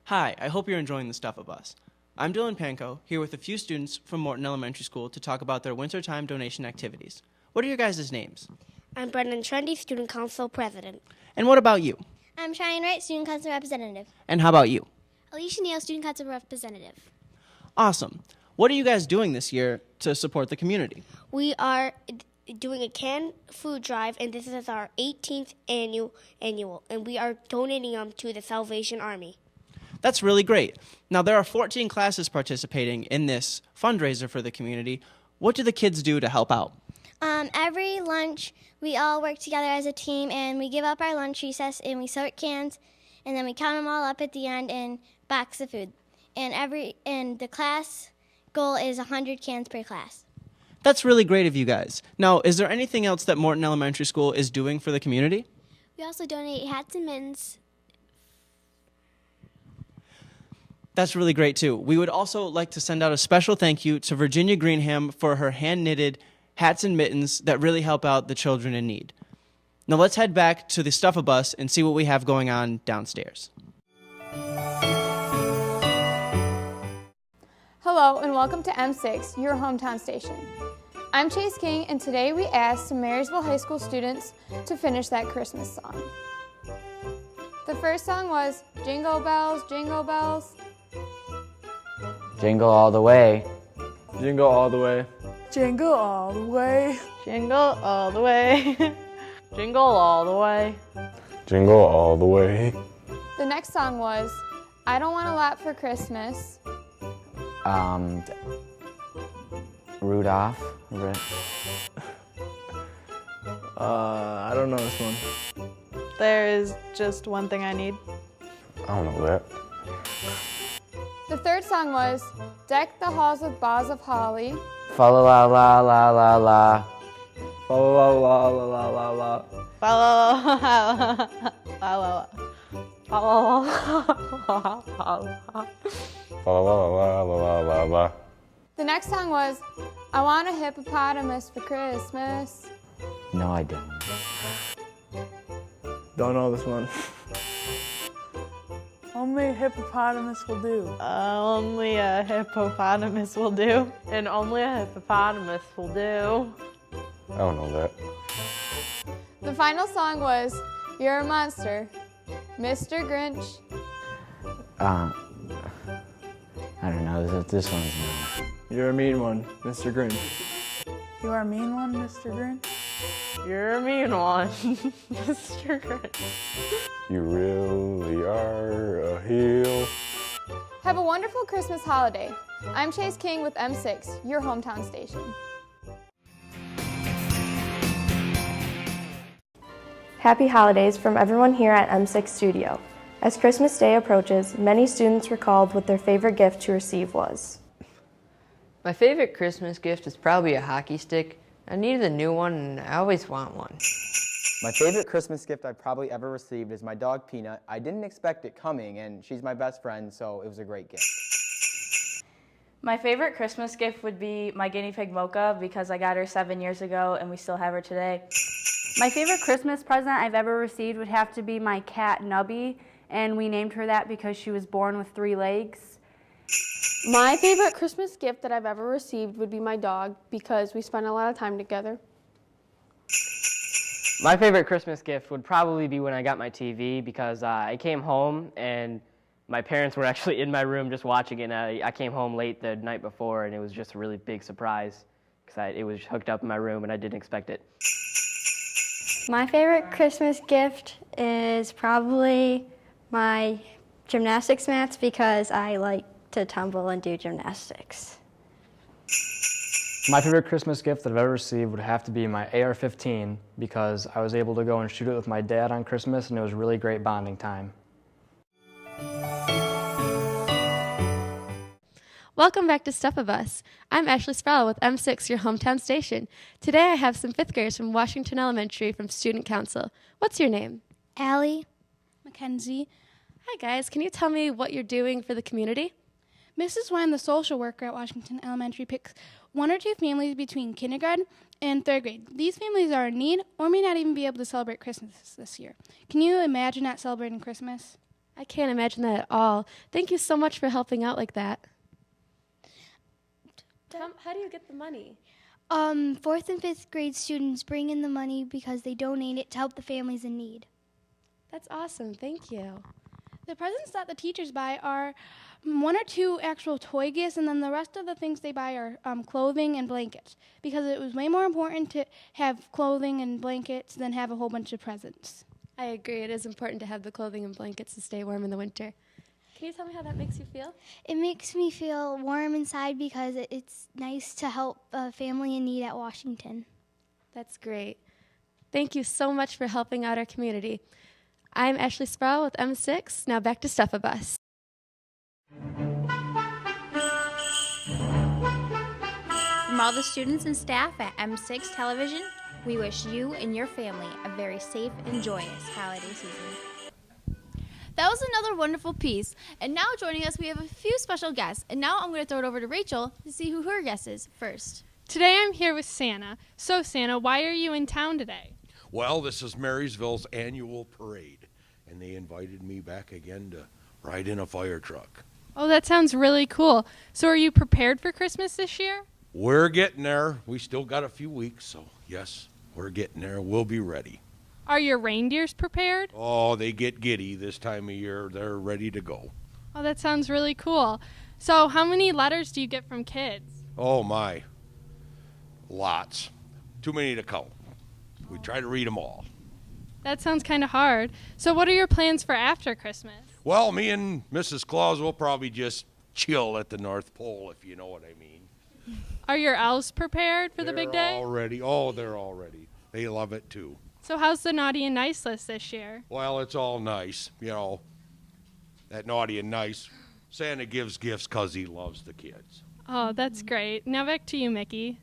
Speaker 26: Hi, I hope you're enjoying the Stuff a Bus. I'm Dylan Pankow, here with a few students from Morton Elementary School to talk about their wintertime donation activities. What are your guys' names?
Speaker 27: I'm Brendan Trendy, Student Council President.
Speaker 26: And what about you?
Speaker 27: I'm Cheyenne Wright, Student Council Representative.
Speaker 26: And how about you?
Speaker 27: Alicia Neal, Student Council Representative.
Speaker 26: Awesome. What are you guys doing this year to support the community?
Speaker 27: We are doing a canned food drive, and this is our 18th annual, and we are donating them to the Salvation Army.
Speaker 26: That's really great. Now, there are 14 classes participating in this fundraiser for the community. What do the kids do to help out?
Speaker 27: Every lunch, we all work together as a team, and we give up our lunch recess, and we sort cans, and then we count them all up at the end and box the food. And the class goal is 100 cans per class.
Speaker 26: That's really great of you guys. Now, is there anything else that Morton Elementary School is doing for the community?
Speaker 27: We also donate hats and mittens.
Speaker 26: That's really great, too. We would also like to send out a special thank you to Virginia Greenham for her hand-knitted hats and mittens that really help out the children in need. Now let's head back to the Stuff-A-Bus and see what we have going on downstairs.
Speaker 2: Hello and welcome to M6, your hometown station. I'm Chase King, and today we asked some Marysville High School students to finish that Christmas song. The first song was Jingle Bells, Jingle Bells.
Speaker 6: Jingle all the way.
Speaker 8: Jingle all the way.
Speaker 2: Jingle all the way.
Speaker 3: Jingle all the way. Jingle all the way.
Speaker 8: Jingle all the way.
Speaker 2: The next song was I Don't Want a Lot for Christmas.
Speaker 6: Rudolph.
Speaker 8: I don't know this one.
Speaker 19: There is just one thing I need.
Speaker 8: I don't know that.
Speaker 2: The third song was Deck the Halls with Boughs of Holly.
Speaker 6: Fa la la la la la la.
Speaker 8: Fa la la la la la la.
Speaker 19: Fa la la la la. Fa la la la.
Speaker 8: Fa la la la la la la.
Speaker 2: The next song was I Want a Hippopotamus for Christmas.
Speaker 6: No, I don't.
Speaker 8: Don't know this one.
Speaker 19: Only a hippopotamus will do. Only a hippopotamus will do.
Speaker 3: And only a hippopotamus will do.
Speaker 8: I don't know that.
Speaker 2: The final song was You're a Monster, Mr. Grinch.
Speaker 6: I don't know. This one's not.
Speaker 8: You're a mean one, Mr. Grinch.
Speaker 19: You are a mean one, Mr. Grinch.
Speaker 3: You're a mean one, Mr. Grinch.
Speaker 8: You really are a heel.
Speaker 2: Have a wonderful Christmas holiday. I'm Chase King with M6, your hometown station.
Speaker 5: Happy holidays from everyone here at M6 Studio. As Christmas Day approaches, many students recalled what their favorite gift to receive was.
Speaker 20: My favorite Christmas gift is probably a hockey stick. I needed a new one and I always want one.
Speaker 21: My favorite Christmas gift I've probably ever received is my dog Peanut. I didn't expect it coming, and she's my best friend, so it was a great gift.
Speaker 19: My favorite Christmas gift would be my guinea pig Mocha because I got her 7 years ago and we still have her today.
Speaker 23: My favorite Christmas present I've ever received would have to be my cat Nubby, and we named her that because she was born with 3 legs.
Speaker 3: My favorite Christmas gift that I've ever received would be my dog because we spend a lot of time together.
Speaker 4: My favorite Christmas gift would probably be when I got my TV because I came home and my parents were actually in my room just watching it, and I came home late the night before, and it was just a really big surprise because it was hooked up in my room and I didn't expect it.
Speaker 15: My favorite Christmas gift is probably my gymnastics mats because I like to tumble and do gymnastics.
Speaker 12: My favorite Christmas gift that I've ever received would have to be my AR-15 because I was able to go and shoot it with my dad on Christmas, and it was a really great bonding time.
Speaker 7: Welcome back to Stuff-A-Bus. I'm Ashley Sproul with M6, your hometown station. Today I have some 5th graders from Washington Elementary from Student Council. What's your name?
Speaker 27: Allie.
Speaker 28: Mackenzie.
Speaker 7: Hi guys, can you tell me what you're doing for the community?
Speaker 28: Mrs. Wine, the social worker at Washington Elementary, picks 1 or 2 families between kindergarten and 3rd grade. These families are in need or may not even be able to celebrate Christmas this year. Can you imagine not celebrating Christmas?
Speaker 7: I can't imagine that at all. Thank you so much for helping out like that. How do you get the money?
Speaker 15: 4th and 5th grade students bring in the money because they donate it to help the families in need.
Speaker 7: That's awesome. Thank you.
Speaker 28: The presents that the teachers buy are one or two actual toy gifts, and then the rest of the things they buy are clothing and blankets, because it was way more important to have clothing and blankets than have a whole bunch of presents.
Speaker 7: I agree. It is important to have the clothing and blankets to stay warm in the winter. Can you tell me how that makes you feel?
Speaker 27: It makes me feel warm inside because it's nice to help a family in need at Washington.
Speaker 7: That's great. Thank you so much for helping out our community. I'm Ashley Sproul with M6. Now back to Stuff a Bus.
Speaker 1: From all the students and staff at M6 Television, we wish you and your family a very safe and joyous holiday season.
Speaker 9: That was another wonderful piece. And now joining us, we have a few special guests. And now I'm going to throw it over to Rachel to see who her guest is first.
Speaker 14: Today I'm here with Santa. So Santa, why are you in town today?
Speaker 10: Well, this is Marysville's annual parade, and they invited me back again to ride in a fire truck.
Speaker 14: Oh, that sounds really cool. So are you prepared for Christmas this year?
Speaker 10: We're getting there. We still got a few weeks, so yes, we're getting there. We'll be ready.
Speaker 14: Are your reindeers prepared?
Speaker 10: Oh, they get giddy this time of year. They're ready to go.
Speaker 14: Oh, that sounds really cool. So how many letters do you get from kids?
Speaker 10: Oh, my. Lots. Too many to count. We try to read them all.
Speaker 14: That sounds kind of hard. So what are your plans for after Christmas?
Speaker 10: Well, me and Mrs. Claus will probably just chill at the North Pole, if you know what I mean.
Speaker 14: Are your elves prepared for the big day?
Speaker 10: They're all ready. They love it, too.
Speaker 14: So how's the naughty and nice list this year?
Speaker 10: Well, it's all nice. That naughty and nice. Santa gives gifts because he loves the kids.
Speaker 14: Oh, that's great. Now back to you, Mickey.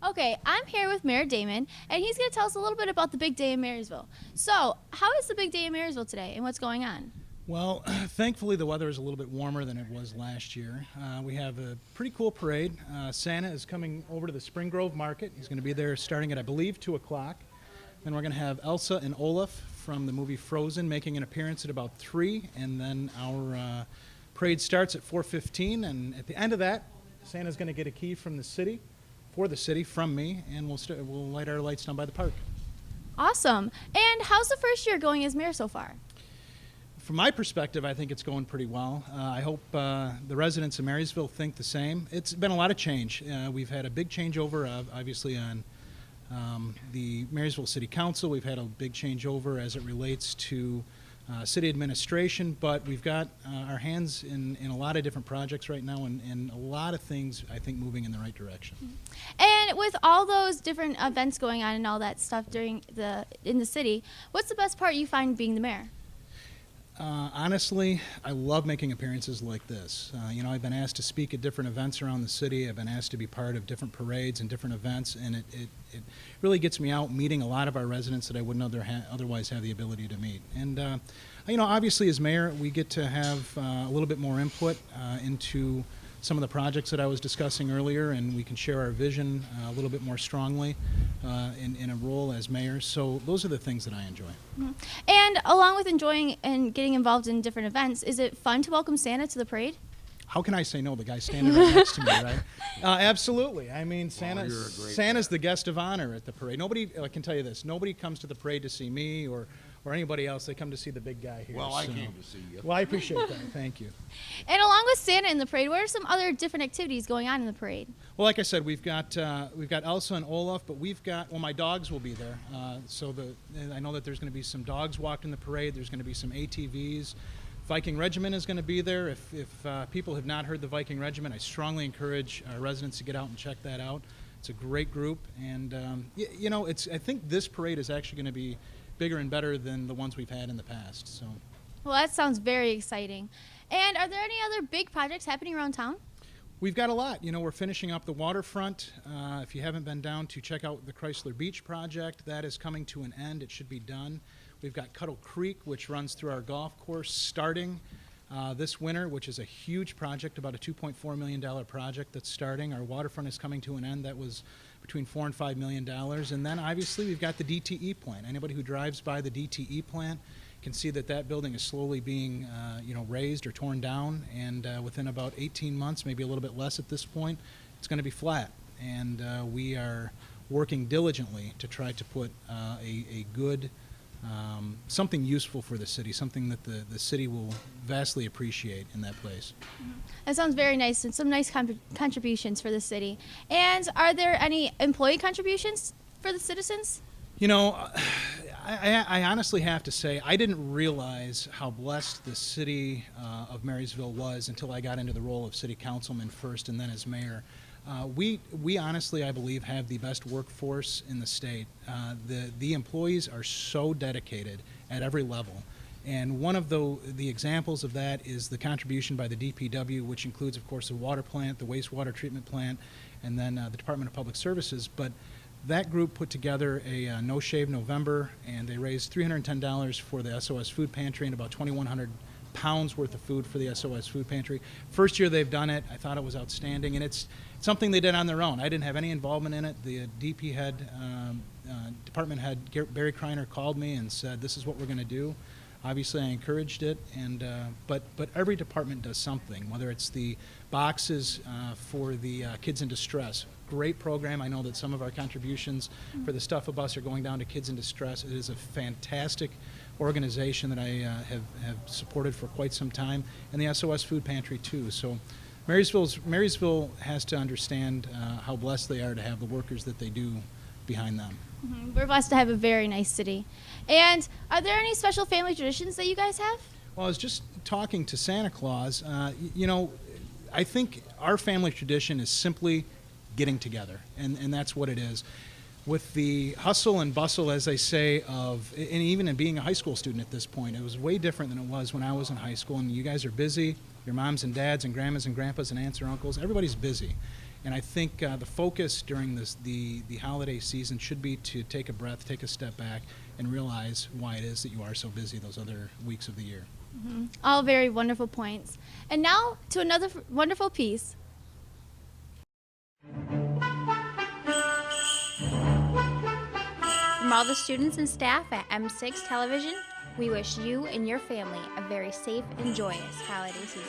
Speaker 9: Okay, I'm here with Mayor Damon, and he's going to tell us a little bit about the big day in Marysville. So, how is the big day in Marysville today, and what's going on?
Speaker 11: Well, thankfully the weather is a little bit warmer than it was last year. We have a pretty cool parade. Santa is coming over to the Spring Grove Market. He's going to be there starting at, I believe, 2 o'clock. Then we're going to have Elsa and Olaf from the movie Frozen making an appearance at about 3, and then our parade starts at 4:15, and at the end of that, Santa's going to get a key from the city. From me, and we'll light our lights down by the park.
Speaker 9: Awesome. And how's the first year going as mayor so far?
Speaker 11: From my perspective, I think it's going pretty well. I hope the residents of Marysville think the same. It's been a lot of change. We've had a big changeover, obviously, on the Marysville City Council. We've had a big changeover as it relates to city administration, but we've got our hands in a lot of different projects right now, and a lot of things, I think, moving in the right direction.
Speaker 9: And with all those different events going on and all that stuff in the city, what's the best part you find being the mayor?
Speaker 11: Honestly, I love making appearances like this. I've been asked to speak at different events around the city. I've been asked to be part of different parades and different events, and it really gets me out meeting a lot of our residents that I wouldn't otherwise have the ability to meet. And, obviously as mayor, we get to have a little bit more input into some of the projects that I was discussing earlier, and we can share our vision a little bit more strongly in a role as mayor. So those are the things that I enjoy.
Speaker 9: Mm-hmm. And along with enjoying and getting involved in different events, is it fun to welcome Santa to the parade?
Speaker 11: How can I say no? The guy's standing right next to me, right? Absolutely. I mean, Santa's the guest of honor at the parade. I can tell you this, nobody comes to the parade to see me or anybody else. They come to see the big guy here.
Speaker 10: Well, I came to see you.
Speaker 11: Well, I appreciate that. Thank you.
Speaker 9: And along with Santa in the parade, what are some other different activities going on in the parade?
Speaker 11: Well, like I said, we've got Elsa and Olaf, but my dogs will be there. I know that there's going to be some dogs walked in the parade. There's going to be some ATVs. Viking Regiment is going to be there. If people have not heard the Viking Regiment, I strongly encourage our residents to get out and check that out. It's a great group, and I think this parade is actually going to be bigger and better than the ones we've had in the past. So,
Speaker 9: well, that sounds very exciting. And are there any other big projects happening around town?
Speaker 11: We've got a lot. We're finishing up the waterfront. If you haven't been down to check out the Chrysler Beach project, that is coming to an end. It should be done. We've got Cuttle Creek, which runs through our golf course, starting this winter, which is a huge project, about a $2.4 million project that's starting. Our waterfront is coming to an end. That was between $4 and $5 million. And then obviously we've got the DTE plant. Anybody who drives by the DTE plant can see that building is slowly being raised or torn down, and within about 18 months, maybe a little bit less at this point, it's going to be flat. And we are working diligently to try to put a good something useful for the city, something that the city will vastly appreciate in that place.
Speaker 9: That sounds very nice, and some nice contributions for the city. And are there any employee contributions for the citizens?
Speaker 11: You know, I honestly have to say I didn't realize how blessed the city of Marysville was until I got into the role of city councilman first and then as mayor. We honestly, I believe, have the best workforce in the state. The employees are so dedicated at every level. And one of the examples of that is the contribution by the DPW, which includes, of course, the water plant, the wastewater treatment plant, and then the Department of Public Services. But that group put together a No Shave November, and they raised $310 for the SOS Food Pantry and about 2,100 pounds worth of food for the SOS Food Pantry. First year they've done it, I thought it was outstanding, and it's something they did on their own. I didn't have any involvement in it. The DP head, department head, Barry Kreiner, called me and said, this is what we're going to do. Obviously, I encouraged it, and but every department does something, whether it's the boxes for the kids in distress. Great program. I know that some of our contributions for the Stuff a Bus are going down to kids in distress. It is a fantastic organization that I have supported for quite some time, and the SOS Food Pantry too. So Marysville has to understand how blessed they are to have the workers that they do behind them.
Speaker 9: We're blessed to have a very nice city. And are there any special family traditions that you guys have?
Speaker 11: Well, I was just talking to Santa Claus. You know, I think our family tradition is simply getting together, and that's what it is. With the hustle and bustle, as they say, of, and even in being a high school student at this point, it was way different than it was when I was in high school. And you guys are busy, your moms and dads and grandmas and grandpas and aunts and uncles, everybody's busy. And I think the focus during the holiday season should be to take a breath, take a step back, and realize why it is that you are so busy those other weeks of the year.
Speaker 9: All very wonderful points. And now to another wonderful piece.
Speaker 1: From all the students and staff at M6 Television, we wish you and your family a very safe and joyous holiday season.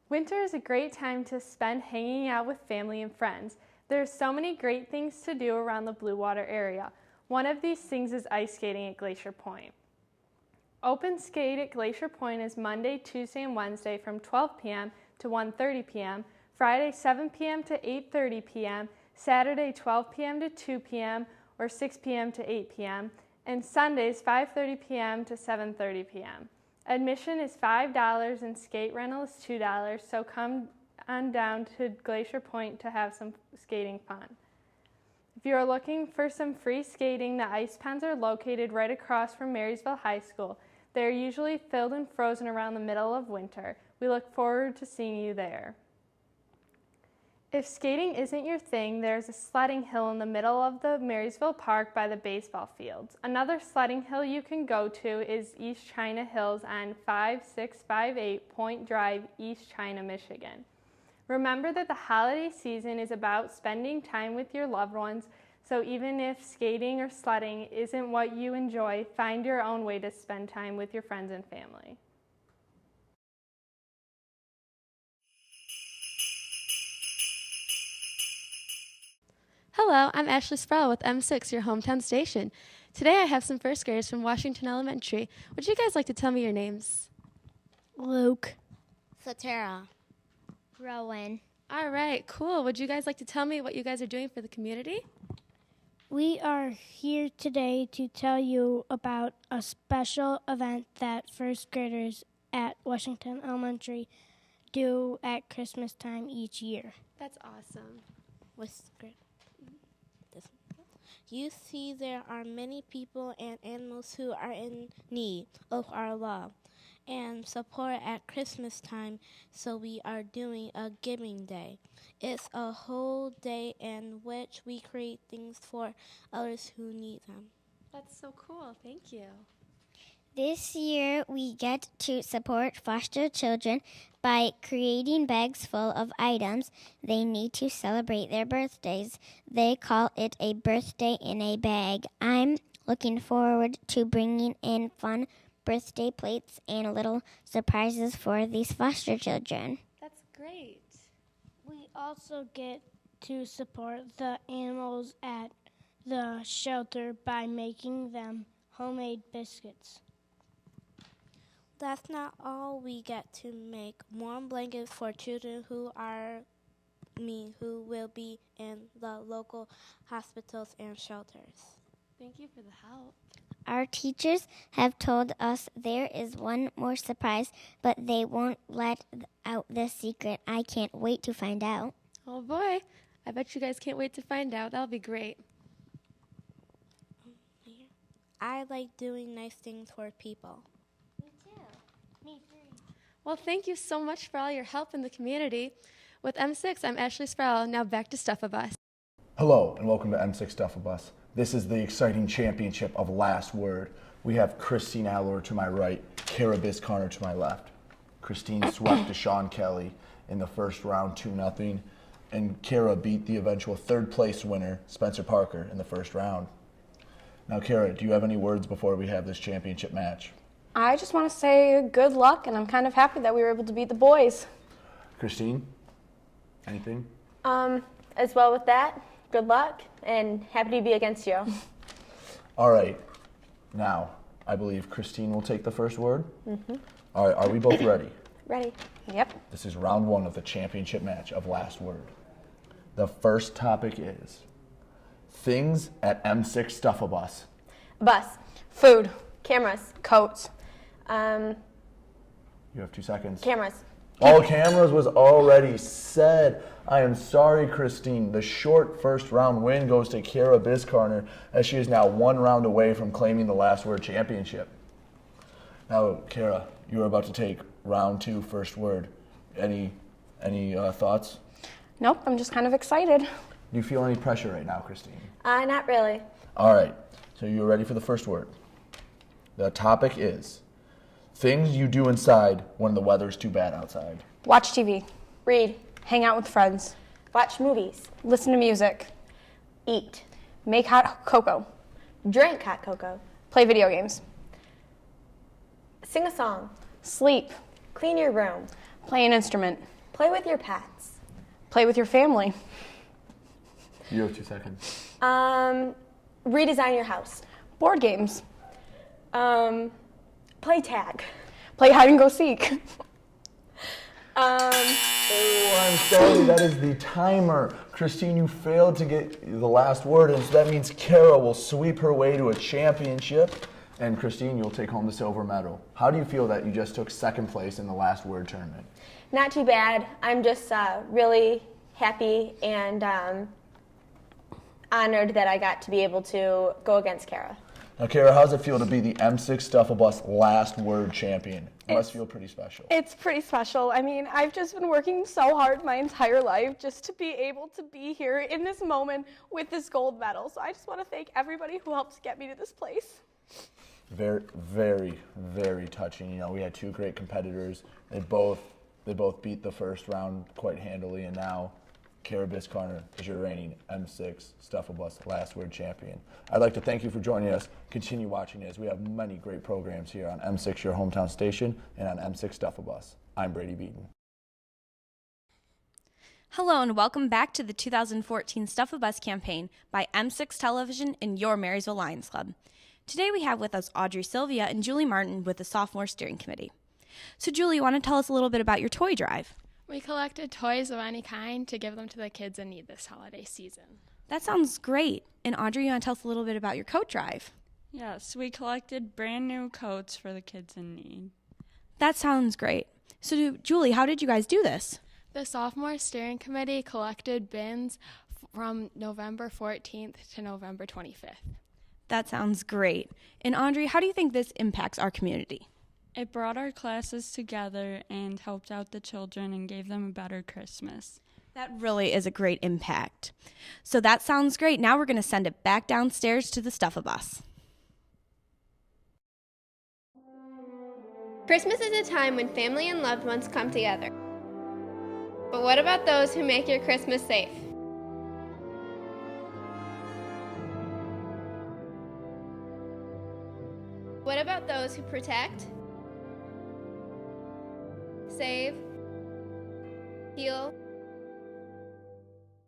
Speaker 3: Winter is a great time to spend hanging out with family and friends. There are so many great things to do around the Blue Water area. One of these things is ice skating at Glacier Point. Open skate at Glacier Point is Monday, Tuesday, and Wednesday from 12 p.m. to 1:30 p.m., Friday 7 p.m. to 8:30 p.m., Saturday 12 p.m. to 2 p.m. or 6 p.m. to 8 p.m., and Sundays 5:30 p.m. to 7:30 p.m. Admission is $5 and skate rental is $2, so come on down to Glacier Point to have some skating fun. If you are looking for some free skating, the ice ponds are located right across from Marysville High School. They are usually filled and frozen around the middle of winter. We look forward to seeing you there. If skating isn't your thing, there's a sledding hill in the middle of the Marysville Park by the baseball fields. Another sledding hill you can go to is East China Hills on 5658 Point Drive, East China, Michigan. Remember that the holiday season is about spending time with your loved ones, so even if skating or sledding isn't what you enjoy, find your own way to spend time with your friends and family.
Speaker 7: Hello, I'm Ashley Sproul with M6, your hometown station. Today I have some first graders from Washington Elementary. Would you guys like to tell me your names?
Speaker 27: Luke. Satara. Rowan.
Speaker 7: All right, cool. Would you guys like to tell me what you guys are doing for the community?
Speaker 28: We are here today to tell you about a special event that first graders at Washington Elementary do at Christmas time each year.
Speaker 7: That's awesome.
Speaker 13: You see, there are many people and animals who are in need of our love and support at Christmas time, so we are doing a giving day. It's a whole day in which we create things for others who need them.
Speaker 7: That's so cool. Thank you.
Speaker 27: This year, we get to support foster children by creating bags full of items they need to celebrate their birthdays. They call it a birthday in a bag. I'm looking forward to bringing in fun birthday plates and little surprises for these foster children.
Speaker 7: That's great.
Speaker 28: We also get to support the animals at the shelter by making them homemade biscuits.
Speaker 13: That's not all. We get to make warm blankets for children who will be in the local hospitals and shelters.
Speaker 7: Thank you for the help.
Speaker 27: Our teachers have told us there is one more surprise, but they won't let out the secret. I can't wait to find out.
Speaker 7: Oh boy, I bet you guys can't wait to find out. That'll be great.
Speaker 13: I like doing nice things for people.
Speaker 7: Well, thank you so much for all your help in the community. With M6, I'm Ashley Sproul. Now back to Stuff a Bus.
Speaker 8: Hello, and welcome to M6 Stuff a Bus. This is the exciting championship of Last Word. We have Christine Allor to my right, Kara Biscarner to my left. Christine swept Deshaun Kelly in the first round 2-0, and Kara beat the eventual third place winner, Spencer Parker, in the first round. Now, Kara, do you have any words before we have this championship match?
Speaker 16: I just want to say good luck, and I'm kind of happy that we were able to beat the boys.
Speaker 8: Christine, anything?
Speaker 17: As well with that, good luck, and happy to be against you.
Speaker 8: All right. Now, I believe Christine will take the first word.
Speaker 17: Mm-hmm.
Speaker 8: All right, are we both ready?
Speaker 17: Ready. Yep.
Speaker 8: This is round one of the championship match of Last Word. The first topic is things at M6 Stuff a Bus.
Speaker 17: Bus.
Speaker 16: Food.
Speaker 17: Cameras.
Speaker 16: Coats.
Speaker 8: You have 2 seconds.
Speaker 17: Cameras.
Speaker 8: All cameras was already said. I am sorry, Christine. The short first round win goes to Kara Biscarner, as she is now 1 round away from claiming the Last Word championship. Now, Kara, you are about to take round 2, first word. Any thoughts?
Speaker 16: Nope, I'm just kind of excited.
Speaker 8: Do you feel any pressure right now, Christine?
Speaker 17: Not really.
Speaker 8: All right, so you're ready for the first word. The topic is things you do inside when the weather's too bad outside.
Speaker 16: Watch TV.
Speaker 17: Read.
Speaker 16: Hang out with friends.
Speaker 17: Watch movies.
Speaker 16: Listen to music.
Speaker 17: Eat.
Speaker 16: Make hot cocoa.
Speaker 17: Drink hot cocoa.
Speaker 16: Play video games.
Speaker 17: Sing a song.
Speaker 16: Sleep.
Speaker 17: Clean your room.
Speaker 16: Play an instrument.
Speaker 17: Play with your pets.
Speaker 16: Play with your family.
Speaker 8: You have 2 seconds.
Speaker 17: Redesign your house.
Speaker 16: Board games.
Speaker 17: Play tag.
Speaker 16: Play hide and go seek.
Speaker 8: Oh, I'm sorry, that is the timer. Christine, you failed to get the last word, and so that means Kara will sweep her way to a championship, and Christine, you'll take home the silver medal. How do you feel that you just took second place in the last word tournament?
Speaker 17: Not too bad. I'm just really happy and honored that I got to be able to go against Kara.
Speaker 8: Now, Kara, how does it feel to be the M6 Stuff a Bus last word champion? It must feel pretty special.
Speaker 16: It's pretty special. I mean, I've just been working so hard my entire life just to be able to be here in this moment with this gold medal. So I just want to thank everybody who helped get me to this place.
Speaker 8: Very, very, very touching. You know, we had two great competitors. They both beat the first round quite handily, and now Kara Biscarner is your reigning M6 Stuff a Bus last word champion. I'd like to thank you for joining us. Continue watching as we have many great programs here on M6 Your Hometown Station and on M6 Stuff a Bus. I'm Brady Beaton.
Speaker 2: Hello and welcome back to the 2014 Stuff a Bus campaign by M6 Television and your Marysville Lions Club. Today we have with us Audrey Sylvia and Julie Martin with the Sophomore Steering Committee. So Julie, you want to tell us a little bit about your toy drive?
Speaker 5: We collected toys of any kind to give them to the kids in need this holiday season.
Speaker 2: That sounds great. And Audrey, you want to tell us a little bit about your coat drive?
Speaker 6: Yes, we collected brand new coats for the kids in need.
Speaker 2: That sounds great. So Julie, how did you guys do this?
Speaker 5: The Sophomore Steering Committee collected bins from November 14th to November 25th.
Speaker 2: That sounds great. And Audrey, how do you think this impacts our community?
Speaker 6: It brought our classes together and helped out the children and gave them a better Christmas.
Speaker 2: That really is a great impact. So that sounds great. Now we're going to send it back downstairs to the Stuff a Bus.
Speaker 7: Christmas is a time when family and loved ones come together. But what about those who make your Christmas safe? What about those who protect, save, heal,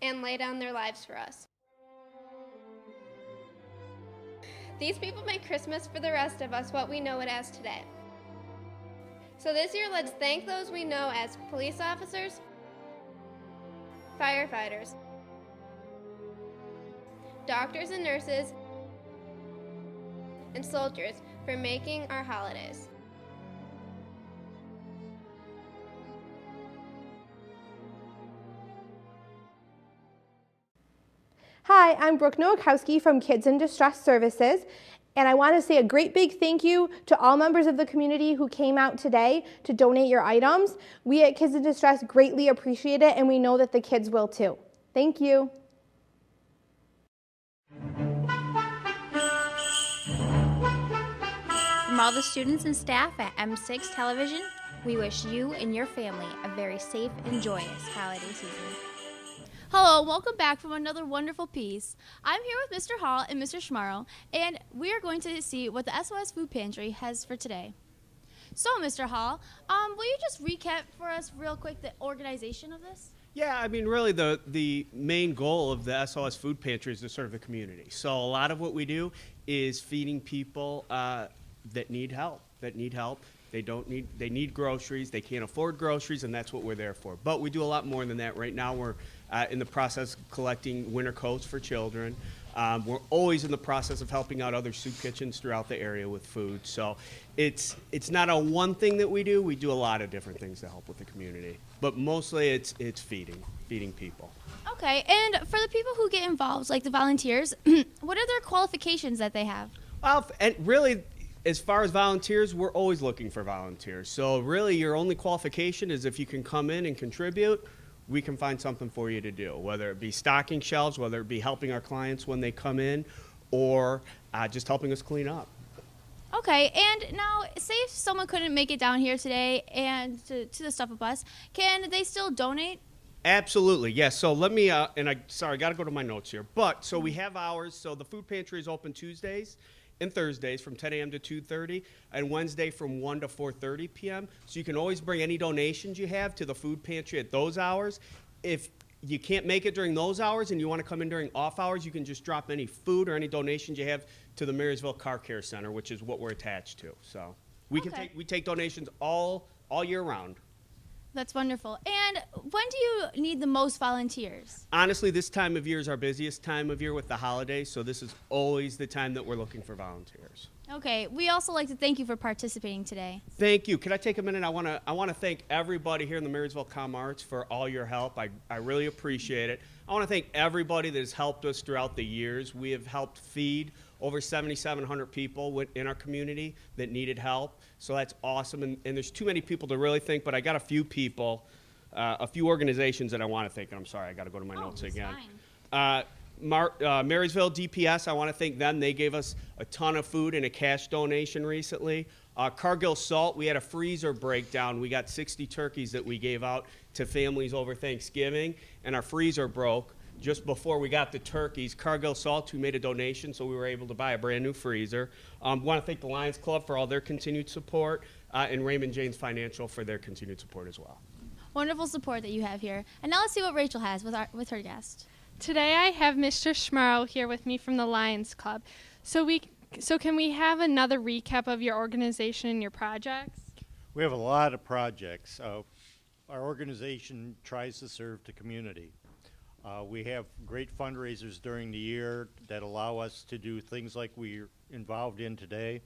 Speaker 7: and lay down their lives for us? These people make Christmas for the rest of us what we know it as today. So this year, let's thank those we know as police officers, firefighters, doctors and nurses, and soldiers for making our holidays.
Speaker 18: Hi, I'm Brooke Nowakowski from Kids in Distress Services, and I want to say a great big thank you to all members of the community who came out today to donate your items. We at Kids in Distress greatly appreciate it, and we know that the kids will too. Thank you.
Speaker 1: From all the students and staff at M6 Television, we wish you and your family a very safe and joyous holiday season.
Speaker 9: Hello, welcome back from another wonderful piece. I'm here with Mr. Hall and Mr. Schmarl, and we are going to see what the SOS Food Pantry has for today. So, Mr. Hall, will you just recap for us real quick the organization of this?
Speaker 22: Yeah, I mean, really the main goal of the SOS Food Pantry is to serve the community. So a lot of what we do is feeding people that need help. They need groceries, they can't afford groceries, and that's what we're there for. But we do a lot more than that. Right now we're in the process of collecting winter coats for children. We're always in the process of helping out other soup kitchens throughout the area with food. So it's not a one thing that we do. We do a lot of different things to help with the community. But mostly it's feeding people.
Speaker 9: Okay, and for the people who get involved, like the volunteers, what are their qualifications that they have?
Speaker 22: Well, and really, as far as volunteers, we're always looking for volunteers. So really your only qualification is if you can come in and contribute, we can find something for you to do, whether it be stocking shelves, whether it be helping our clients when they come in, or just helping us clean up.
Speaker 9: Okay, and now say if someone couldn't make it down here today and to the Stuff a Bus, can they still donate?
Speaker 22: Absolutely, yes. So let me, I got to go to my notes here. But, so we have hours. So the food pantry is open Tuesdays and Thursdays from 10 a.m. to 2:30, and Wednesday from 1 to 4:30 p.m. So you can always bring any donations you have to the food pantry at those hours. If you can't make it during those hours and you want to come in during off hours, you can just drop any food or any donations you have to the Marysville Car Care Center, which is what we're attached to. So we take donations all year round.
Speaker 9: That's wonderful. And when do you need the most volunteers?
Speaker 22: Honestly, this time of year is our busiest time of year with the holidays, so this is always the time that we're looking for volunteers.
Speaker 9: Okay, we also like to thank you for participating today.
Speaker 22: Thank you. Could I take a minute? I want to thank everybody here in the Marysville Com Arts for all your help. I really appreciate it. I want to thank everybody that has helped us throughout the years. We have helped feed over 7,700 people in our community that needed help. So that's awesome. And there's too many people to really thank, but I got a few people, a few organizations that I want to thank. And I'm sorry, I got to go to my notes again. Marysville DPS, I want to thank them. They gave us a ton of food and a cash donation recently. Cargill Salt, we had a freezer breakdown. We got 60 turkeys that we gave out to families over Thanksgiving, and our freezer broke just before we got the turkeys. Cargill Salt, who made a donation, so we were able to buy a brand new freezer. Want to thank the Lions Club for all their continued support, and Raymond James Financial for their continued support as well.
Speaker 9: Wonderful support that you have here. And now let's see what Rachel has with her guest.
Speaker 14: Today I have Mr. Schmarl here with me from the Lions Club. So can we have another recap of your organization and your projects?
Speaker 4: We have a lot of projects. Our organization tries to serve the community. We have great fundraisers during the year that allow us to do things like we're involved in today.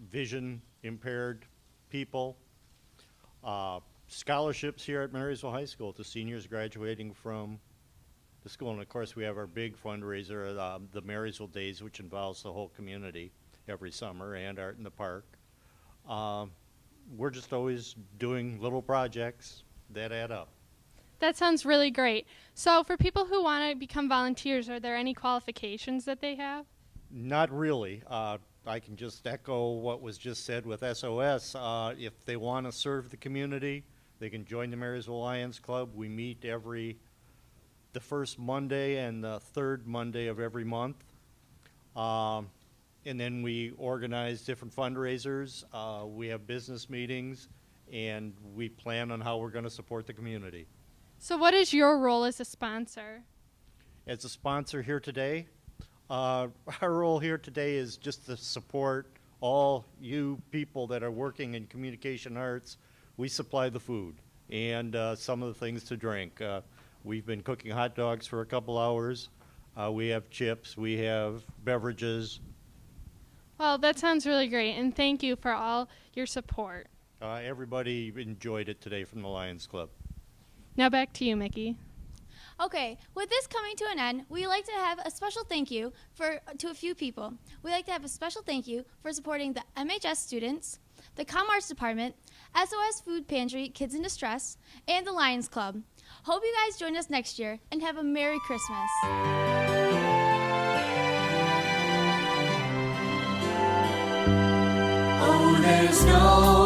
Speaker 4: Vision impaired people. Scholarships here at Marysville High School to seniors graduating from the school. And of course we have our big fundraiser, the Marysville Days, which involves the whole community every summer, and Art in the Park. We're just always doing little projects that add up.
Speaker 14: That sounds really great. So for people who want to become volunteers, are there any qualifications that they have?
Speaker 4: Not really. I can just echo what was just said with SOS. If they want to serve the community, they can join the Marysville Lions Club. We meet the first Monday and the third Monday of every month. And then we organize different fundraisers. We have business meetings, and we plan on how we're going to support the community.
Speaker 14: So what is your role as a sponsor?
Speaker 4: As a sponsor here today, our role here today is just to support all you people that are working in communication arts. We supply the food and some of the things to drink. We've been cooking hot dogs for a couple hours. We have chips, we have beverages.
Speaker 14: Well, that sounds really great, and thank you for all your support.
Speaker 4: Everybody enjoyed it today from the Lions Club.
Speaker 14: Now back to you, Mickey.
Speaker 9: Okay, with this coming to an end, we like to have a special thank you to a few people. We like to have a special thank you for supporting the MHS students, the Com Arts Department, SOS Food Pantry, Kids in Distress, and the Lions Club. Hope you guys join us next year, and have a Merry Christmas.
Speaker 19: Oh, there's no